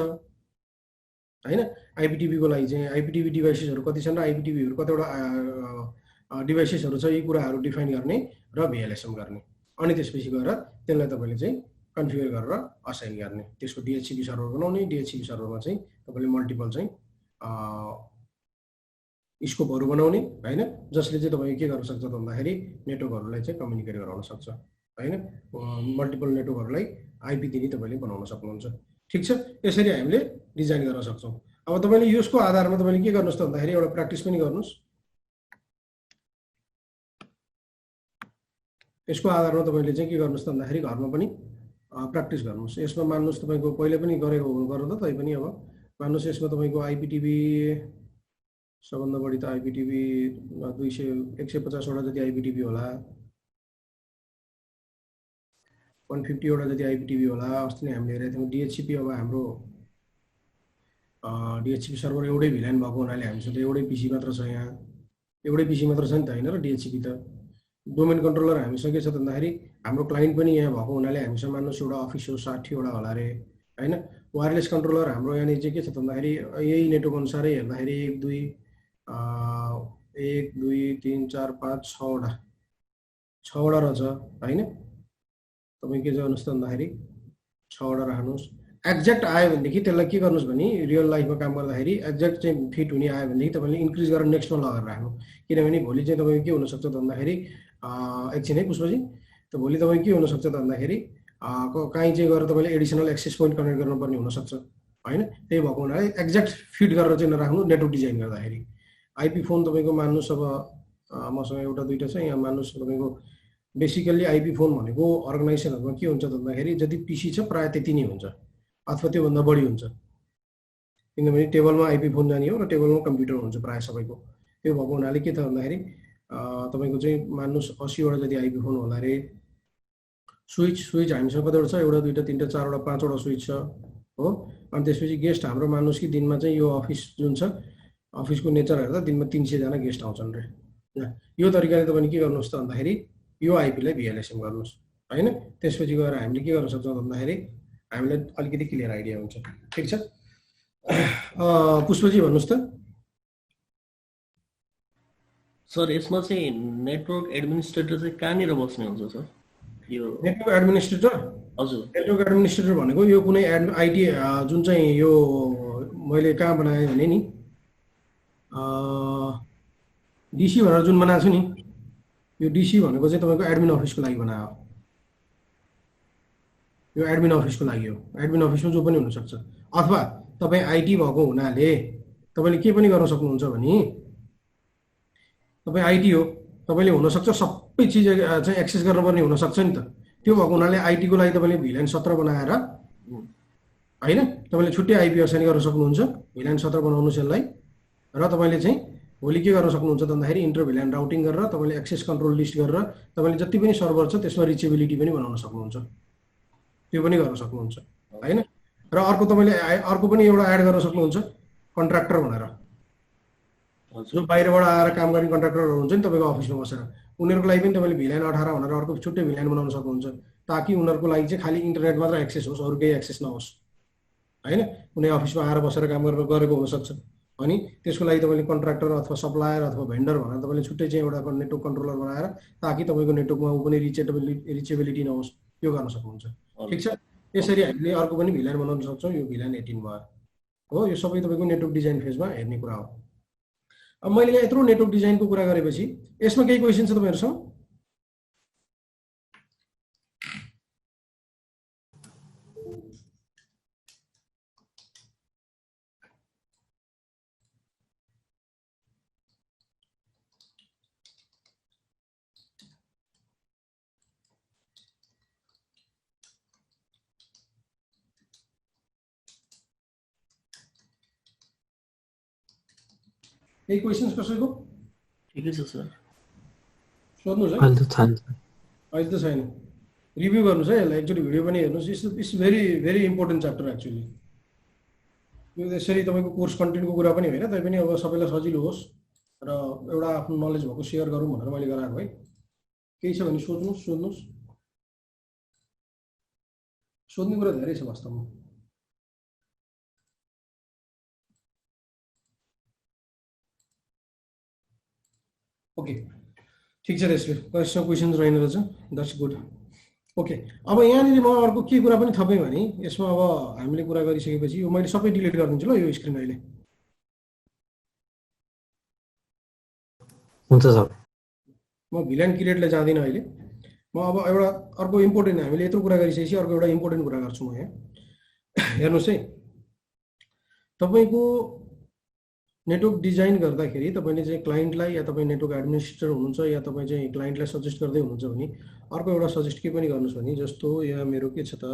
हैन। आइपीटीभी को लागि चाहिँ आइपीटीभी डिभाइसेसहरु कति छन् र आइपीटीभीहरु कतिवटा डिभाइसेसहरु छ, यी कुराहरु डिफाइन गर्ने र भिएलएसएम गर्ने। अनि त्यसपछि गएर त्यसलाई तपाईले चाहिँ कन्फिगर गरेर असाइन गर्ने। त्यसको डीएचसीपी सर्भर बनाउने। डीएचसीपी सर्भरमा चाहिँ तपाईले मल्टिपल चाहिँ स्कोपहरु बनाउने हैन, जसले चाहिँ तपाईले के गर्न सक्छ भन्दाखेरि नेटवर्कहरुलाई चाहिँ कम्युनिकेट गराउन सक्छ हैन। मल्टिपल नेटवर्कहरुलाई आइपी दिने तपाईले बनाउन सक्नुहुन्छ। ठीक छ। यसरी हामीले डिजाइन गर्न सक्छौं। अब तपाईले यसको आधारमा तपाईले के गर्नुस् त भन्दाखेरि एउटा प्र्याक्टिस पनि गर्नुस्। यसको आधारमा तपाईले चाहिँ के गर्नुस् त भन्दाखेरि घरमा पनि प्र्याक्टिस गर्नुस्। यसमा मान्नुस् तपाईको पहिले पनि गरेको गर्नु त तै पनि अब मान्नुस् यसमा तपाईको आइपीटीभी सबभन्दा बढी त आइपीटीभी 150 वटा जति आइपीटीभी होला, 150 वटा जति आइपीटीभी होला। अस्ति नै हामीले हेरेको थियौं डीएचसीपी। अब हाम्रो डीएचसीपी सर्भर एउटै भिलान भएको हुनाले हामीसँग एउटै पीसी मात्र छ। यहाँ एउटै पीसी मात्र छ नि त हैन र डीएचसीपी त डोमेन कन्ट्रोलर हामीसँग के छ भन्दाखेरि हाम्रो क्लाइन्ट पनि यहाँ भएको हुनाले हामीसँग मान्नुस् एउटा अफिस हो 60 वटा होला रे हैन। वायरलेस कन्ट्रोलर हाम्रो यहाँ चाहिँ के छ भन्दाखेरि यही नेटवर्क अनुसारै हेर्दाखेरि 1 2 3 4 5 6 वटा 6 वटा रहेछ हैन। तपाई के गर्नुस् त भन्दाखेरि 6 वटा राख्नुस्। एक्ज्याक्ट आयो भनेदेखि त्यसलाई के गर्नुस् भने रियल लाइफमा काम गर्दाखेरि एक्ज्याक्ट चाहिँ फिट हुने आयो भनेदेखि तपाईले इन्क्रिज गरेर नेक्स्टमा लगाएर राख्नु। किनभने भोलि चाहिँ तपाईको के हुन सक्छ त भन्दाखेरि एकछिन है पुष्पजी, त भोलि तपाईको के हुन सक्छ त भन्दाखेरि कहीँ चाहिँ गएर तपाईले एडिसनल एक्सेस पोइन्ट कनेक्ट गर्नुपर्ने हुन सक्छ हैन। त्यही भएको हुनाले एक्ज्याक्ट फिट गरेर चाहिँ नराख्नु नेटवर्क डिजाइन गर्दाखेरि। आइपी फोन तपाईको मान्नुस् अब मसँग एउटा दुईटा छ यहाँ मान्नुस् तपाईको बेसिकली आइपी फोन भनेको अर्गनाइजेसनहरुमा के हुन्छ भन्दाखेरि जति पीसी छ प्राय त्यति नै हुन्छ अथवा त्यो भन्दा बढी हुन्छ। किनभने टेबलमा आइपी फोन जाने हो र टेबलमा कम्प्युटर हुन्छ प्राय सबैको। त्यो भएको हुनाले के त भन्दाखेरि तपाईको चाहिँ मान्नुस् 80 वटा जति आइपी फोन होला रे। स्विच हामीसँग कतिवटा छ एउटा दुईटा तीनटा चारवटा पाँचवटा स्विच छ हो। अनि त्यसपछि गेस्ट हाम्रो मान्नुस् कि दिनमा चाहिँ यो अफिस जुन छ अफिसको नेचर हेर्दा दिनमा 300 जना गेस्ट आउँछन् रे। यो तरिकाले तपाईले के गर्नुस् त भन्दाखेरि यो आइपी लाई भिएलएसएम गर्नुस् हैन। त्यसपछि गएर हामीले के गर्न सक्छौं भन्दाखेरि हामीलाई अलिकति क्लियर आइडिया हुन्छ। ठीक छ। पुष्पजी भन्नुस् त। सर यसमा चाहिँ नेटवर्क एडमिनिस्ट्रेटर चाहिँ कहाँनिर बस्ने हुन्छ सर? यो नेटवर्क एडमिनिस्ट्रेटर हजुर नेटवर्क एडमिनिस्ट्रेटर भनेको यो कुनै आइटी जुन चाहिँ यो मैले कहाँ बनाए भने नि डीसी भनेर जुन बनाएको छु नि यो डीसी भनेको चाहिँ तपाईको एडमिन अफिसको लागि बनायो। यो एडमिन अफिसको लागि हो। एडमिन अफिसमा जो पनि हुन सक्छ अथवा तपाई आईटी भएको हुनाले तपाईले के पनि गर्न सक्नुहुन्छ भने तपाई आईटी हो तपाईले हुन सक्छ सबै चीज चाहिँ एक्सेस गर्नुपर्ने हुन सक्छ नि त। त्यो भएको हुनाले आईटी को लागि तपाईले भिलान 17 बनाएर हैन तपाईले छुट्टै आईपी असाइन गर्न सक्नुहुन्छ। भिलान 17 बनाउनुस् यसलाई र तपाईले चाहिँ भोलि के गर्न सक्नुहुन्छ त भन्दाखेरि इन्टर भिलान राउटिङ गरेर तपाईले एक्सेस कन्ट्रोल लिस्ट गरेर तपाईले जति पनि सर्भर छ त्यसमा रिचेबिलिटी पनि बनाउन सक्नुहुन्छ। त्यो पनि गर्न सक्नुहुन्छ हैन। र अर्को तपाईले अर्को पनि एउटा एड गर्न सक्नुहुन्छ कन्ट्र्याक्टर भनेर। जो बाहिरबाट आएर काम गर्ने कन्ट्र्याक्टरहरु हुन्छ नि तपाईको अफिसमा बसेर उनीहरुको लागि पनि तपाईले भिलान 18 भनेर अर्को छुट्टै भिलान बनाउन सक्नुहुन्छ ताकि उनीहरुको लागि चाहिँ खाली इन्टरनेट मात्र एक्सेस होस् अरु केही एक्सेस नहोस् हैन। कुनै अफिसमा आएर बसेर काम गरेको हुन सक्छ अनि त्यसको लागि तपाईले कन्ट्र्याक्टर अथवा सप्लायर अथवा भेन्डर भनेर तपाईले छुट्टै चाहिँ एउटा नेटवर्क कन्ट्रोलर बनाएर ताकि तपाईको नेटवर्कमा उ पनि रिचेबिलिटी नहोस् यो गर्न सक्नुहुन्छ। ठीक छ। यसरी हामीले अर्को पनि भिलान बनाउन सक्छौं। यो भिलान 18 भयो हो। यो सबै तपाईको नेटवर्क डिजाइन फेजमा हेर्ने कुरा हो। अब मैले यहाँ यत्रो नेटवर्क डिजाइनको कुरा गरेपछि यसमा केही क्वेशन छ तपाईहरुसँग? केही क्वेसन्स कसैको ठिकै छ सर। सोध्नुहोस् है। अहिले त छैन। अहिले त छैन, रिभ्यू गर्नुहोस् है यसलाई, एकचोटि भिडियो पनि हेर्नुहोस्। It's very very important chapter actually. यो यसरी तपाईँको कोर्स कन्टेन्टको कुरा पनि होइन, तैपनि अब सबैलाई सजिलो होस् र एउटा आफ्नो नलेज भएको सेयर गरौँ भनेर मैले गराएको है। केही छ भने सोध्नुहोस्, सोध्ने कुरा धेरै छ वास्तवमा। ओके, ठिक छ, त्यसले कसैसँग क्वेसन्स रहेन रहेछ, द्याट्स गुड। ओके, अब यहाँनिर म अर्को के कुरा पनि थपेँ भने यसमा अब हामीले कुरा गरिसकेपछि यो मैले सबै डिलिट गरिदिन्छु ल, यो स्क्रिन अहिले। हुन्छ सर। म भिलेन क्रिएटलाई जाँदिनँ अहिले। म अब एउटा अर्को इम्पोर्टेन्ट, हामीले यत्रो कुरा गरिसकेपछि अर्को एउटा इम्पोर्टेन्ट कुरा गर्छु म यहाँ। हेर्नुहोस् है, तपाईँको नेटवर्क डिजाइन गर्दाखेरि तपाईँले चाहिँ क्लाइन्टलाई या तपाईँ नेटवर्क एडमिनिस्ट्रेटर हुनुहुन्छ या तपाईँ चाहिँ क्लाइन्टलाई सजेस्ट गर्दै हुनुहुन्छ भने अर्को एउटा सजेस्ट के पनि गर्नुहोस् भने, जस्तो यहाँ मेरो के छ त,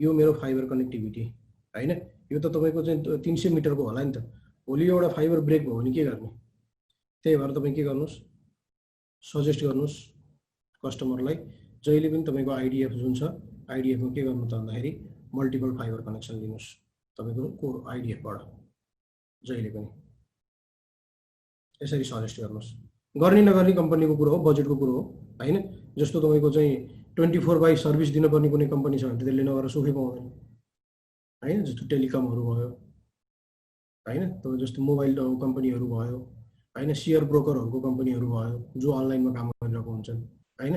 यो मेरो फाइबर कनेक्टिभिटी होइन, यो त तपाईँको चाहिँ 300 मिटरको होला नि त। भोलि एउटा फाइबर ब्रेक भयो भने के गर्ने? त्यही भएर तपाईँ के गर्नुहोस्, सजेस्ट गर्नुहोस् कस्टमरलाई जहिले पनि तपाईँको आइडिएफ जुन छ, आइडिएफमा के गर्नु त भन्दाखेरि मल्टिपल फाइबर कनेक्सन दिनुहोस् तपाईँको कोर आइडिएफबाट जहिले पनि। यसरी सजेस्ट गर्नुहोस्। गर्ने नगर्ने कम्पनीको कुरो हो, बजेटको कुरो हो होइन। जस्तो तपाईँको चाहिँ 24/7 सर्भिस दिनुपर्ने कुनै कम्पनी छ भने त्यसले नगरेर सुखै पाउँदैन होइन। जस्तो टेलिकमहरू भयो होइन, तपाईँ जस्तो मोबाइल कम्पनीहरू भयो होइन, सेयर ब्रोकरहरूको कम्पनीहरू भयो जो अनलाइनमा काम गरिरहेको हुन्छन् होइन।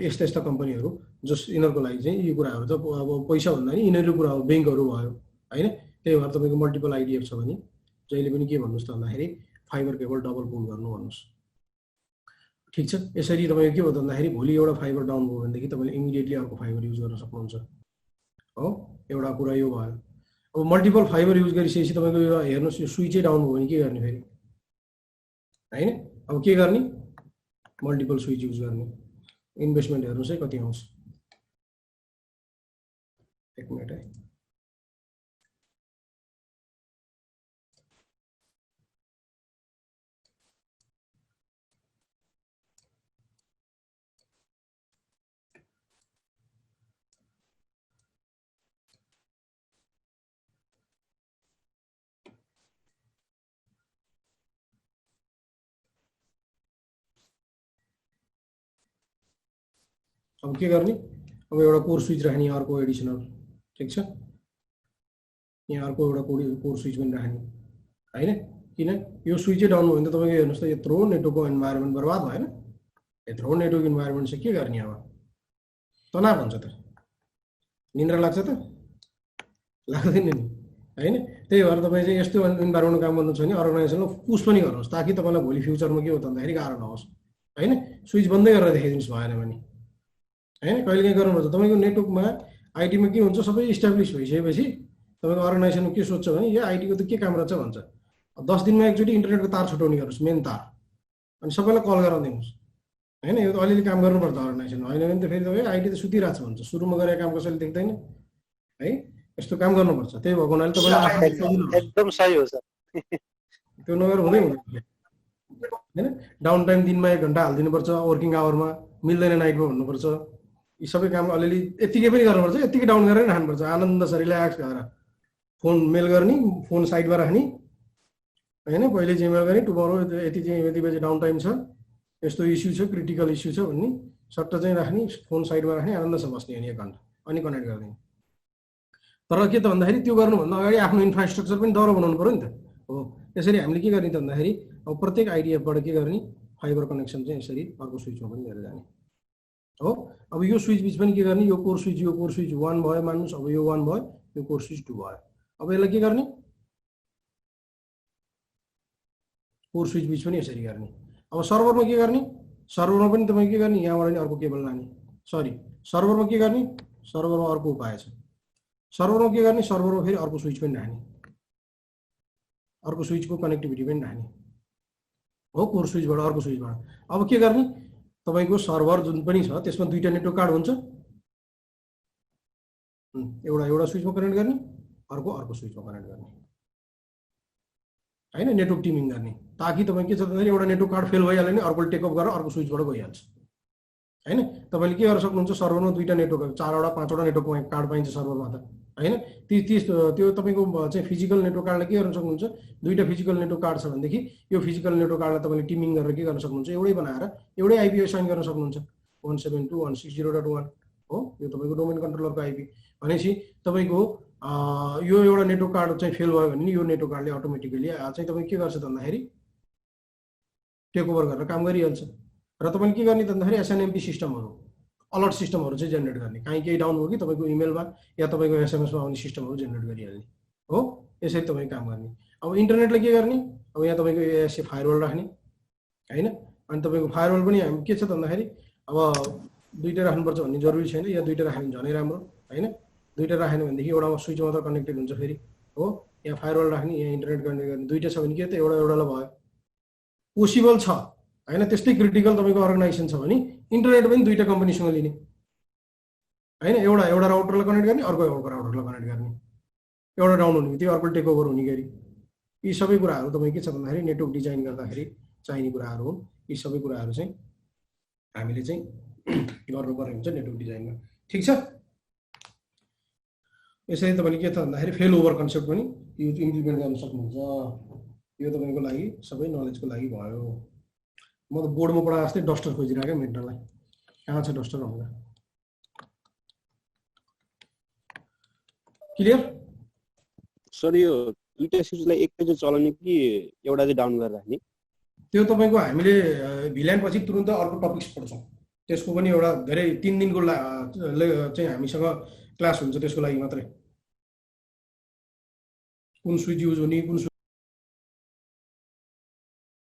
यस्ता यस्ता कम्पनीहरू जस यिनीहरूको लागि चाहिँ यो कुराहरू त अब पैसा भन्दा नि यिनीहरू कुरा हो, ब्याङ्कहरू भयो होइन। त्यही भएर तपाईँको मल्टिपल आइडिएफ छ भने जहिले पनि के भन्नुहोस् त भन्दाखेरि फाइबर केबल डबल पुल गर्नु भन्नुहोस्। ठिक छ, यसरी तपाईँको के भयो त भन्दाखेरि भोलि एउटा फाइबर डाउन भयो भनेदेखि तपाईँले इमिडिएटली अर्को फाइबर युज गर्न सक्नुहुन्छ हो। एउटा कुरा यो भयो। अब मल्टिपल फाइबर युज गरिसकेपछि तपाईँको यो हेर्नुहोस्, यो स्विचै डाउन भयो भने के गर्ने फेरि होइन। अब के गर्ने, मल्टिपल स्विच युज गर्ने। इन्भेस्टमेन्ट हेर्नुहोस् है कति आउँछ। एक मिनट है, अब के गर्ने, अब एउटा कोर स्विच राख्ने, अर्को एडिसनल। ठिक छ, यहाँ अर्को एउटा कोर स्विच पनि राख्ने होइन। किन यो स्विचै डाउन भयो भने त तपाईँको हेर्नुहोस् त यत्रो नेटवर्कको इन्भाइरोमेन्ट बर्बाद भएन? यत्रो नेटवर्क इन्भाइरोमेन्ट चाहिँ के गर्ने? अब तनाव हुन्छ त, निन्द्रा लाग्छ त, लाग्दैन नि होइन। त्यही भएर तपाईँ चाहिँ यस्तो इन्भाइरोमेन्टमा काम गर्नु छ भने अर्गनाइजेसनमा पुस पनि गर्नुहोस् ताकि तपाईँलाई भोलि फ्युचरमा के हो त भन्दाखेरि गाह्रो नहोस् होइन। स्विच बन्दै गरेर देखाइदिनुहोस् भएन भने होइन। कहिले काहीँ गर्नुपर्छ। तपाईँको नेटवर्कमा आइटीमा के हुन्छ, सबै इस्टाब्लिस भइसकेपछि तपाईँको अर्गनाइजेसनमा के सोध्छ भने यो आइटीको त के काम रहेछ भन्छ। 10 दिनमा एकचोटि इन्टरनेटको तार छुट्याउने गर्नुहोस्, मेन तार, अनि सबैलाई कल गरेर दिनुहोस् होइन। यो त अलिअलि काम गर्नुपर्छ अर्गनाइजेसन, होइन भने त फेरि तपाईँ आइटी त सुतिरहेको छ भन्छ, सुरुमा गरेको काम कसैले देख्दैन है। यस्तो काम गर्नुपर्छ। त्यही भएको हुनाले तपाईँलाई एकदम सही हो सर। त्यो नगरेर हुँदै हुँदैन होइन। डाउन टाइम दिनमा 1 घन्टा हालिदिनुपर्छ, वर्किङ आवरमा मिल्दैन नाइटमा भन्नुपर्छ। यी सबै काम अलिअलि यत्तिकै पनि गर्नुपर्छ, यत्तिकै डाउन गरेर राख्नुपर्छ। आनन्द छ, रिल्याक्स गरेर फोन मेल गर्ने, फोन साइडमा राख्ने होइन। पहिले जिमेल गर्ने, टुमरो यति चाहिँ यति बजी डाउन टाइम छ, यस्तो इस्यु छ, क्रिटिकल इस्यु छ भन्ने सट्ट चाहिँ राख्ने, फोन साइडमा राख्ने, आनन्द छ बस्ने अनि 1 घन्टा, अनि कनेक्ट गरिदिने। तर के त भन्दाखेरि त्यो गर्नुभन्दा अगाडि आफ्नो इन्फ्रास्ट्रक्चर पनि डह्रो बनाउनु पऱ्यो नि त हो। यसरी हामीले के गर्ने त भन्दाखेरि अब प्रत्येक आइडिएफबाट के गर्ने, फाइबर कनेक्सन चाहिँ यसरी अर्को स्विचमा पनि गरेर जाने हो। अब यो स्विच बिच पनि के गर्ने, यो कोर स्विच 1 भयो मान्नुहोस्। अब यो 1 भयो, यो कोर स्विच 2 भयो। अब यसलाई के गर्ने, कोर स्विच बिच पनि यसरी गर्ने। अब सर्भरमा के गर्ने, सर्भरमा पनि तपाईँ के गर्ने, यहाँबाट नि अर्को केबल लाने। सरी, सर्भरमा के गर्ने, सर्भरमा अर्को उपाय छ। सर्भरमा के गर्ने, सर्भरमा फेरि अर्को स्विच पनि राख्ने, अर्को स्विचको कनेक्टिभिटी पनि राख्ने हो, कोर स्विचबाट अर्को स्विचबाट। अब के गर्ने, तपाईँको सर्भर जुन पनि छ त्यसमा 2टा नेटवर्क कार्ड हुन्छ। एउटा स्विचमा कनेक्ट गर्ने, अर्को स्विचमा कनेक्ट गर्ने। हैन नेटवर्क टिमिङ गर्ने ताकि तपाईँ के छ भन्दाखेरि एउटा नेटवर्क कार्ड फेल भइहाल्यो भने अर्को टेकअप गरेर अर्को स्विचबाट गइहाल्छ हैन तपाईले के गर्न सक्नुहुन्छ सर्भरमा दुईटा नेटवर्क 4वटा 5वटा नेटवर्क कार्ड पाइन्छ सर्भरमा त हैन त्यो तपाईको चाहिँ फिजिकल नेटवर्क कार्डले के गर्न सक्नुहुन्छ दुईटा फिजिकल नेटवर्क कार्ड छ भनेदेखि यो फिजिकल नेटवर्क कार्डलाई तपाईले टिमिङ गरेर के गर्न सक्नुहुन्छ एउटै बनाएर एउटै आईपी असाइन गर्न सक्नुहुन्छ 172.160.1 हो यो तपाईको डोमेन कन्ट्रोलरको आईपी भनेपछि तपाईको यो एउटा नेटवर्क कार्ड चाहिँ फेल भयो भने यो नेटवर्क कार्डले अटोमेटिकली चाहिँ तपाई के गर्छ भन्दाखेरि टेक ओभर गरेर काम गरिहाल्छ र तपाईले के गर्ने भन्दाखेरि एसएनएमपी सिस्टमहरु अलर्ट सिस्टमहरु चाहिँ जेनेरेट गर्ने काहीँ केही डाउन हो कि तपाईको इमेलमा या तपाईको एसएमएसमा आउने सिस्टमहरु जेनेरेट गरिहाल्ने हो यसरी तपाई काम गर्ने अब इन्टरनेटले के गर्ने अब यहाँ तपाईको एएसए फायरवल राख्ने हैन अनि तपाईको फायरवल पनि हामी के छ भन्दाखेरि अब दुईटा राख्नुपर्छ भन्ने जरुरी छैन या दुईटा राख्यो भने झनै राम्रो हैन दुईटा राखेन भनेदेखि एउटा स्विच मात्र कनेक्टेड हुन्छ फेरि हो यहाँ फायरवल राख्ने यहाँ इन्टरनेट कनेक्ट गर्ने दुईटा छ भने के त एउटालाई भयो पोसिबल छ हैन त्यस्तै क्रिटिकल तपाईको अर्गनाइजेसन छ भने इन्टरनेट पनि दुईटा कम्पनीसँग लिने हैन एउटा राउटरलाई कनेक्ट गर्ने अर्को राउटरलाई कनेक्ट गर्ने एउटा डाउन हुने बित्तिकै अर्को टेक ओभर हुने गरी यी सबै कुराहरु तपाई के छ भन्दाखेरि नेटवर्क डिजाइन गर्दाखेरि चाहिने कुराहरु हुन् यी सबै कुराहरु चाहिँ हामीले चाहिँ गर्नुपर्ने हुन्छ नेटवर्क डिजाइनमा ठीक छ यसरी तपाईले के त भन्दाखेरि फेल ओभर कन्सेप्ट पनि यो इम्प्लिमेन्ट गर्न सक्नुहुन्छ यो तपाईको लागि सबै नलेजको लागि भयो म त बोर्डमा पढा जस्तै डस्टर खोजिरहेको मेन्टललाई कहाँ छ डस्टर होला क्लियर सर यो दुईटा स्विचलाई एकैचोटि चलाउने कि एउटा चाहिँ डाउन गरेर राख्ने त्यो तपाईको हामीले भिल्यान पछि तुरुन्त अर्को टपिक्स पढ्छौं त्यसको पनि एउटा धेरै 3 दिनको चाहिँ हामीसँग क्लास हुन्छ त्यसको लागि मात्रै कुन स्विच युज हुने कुन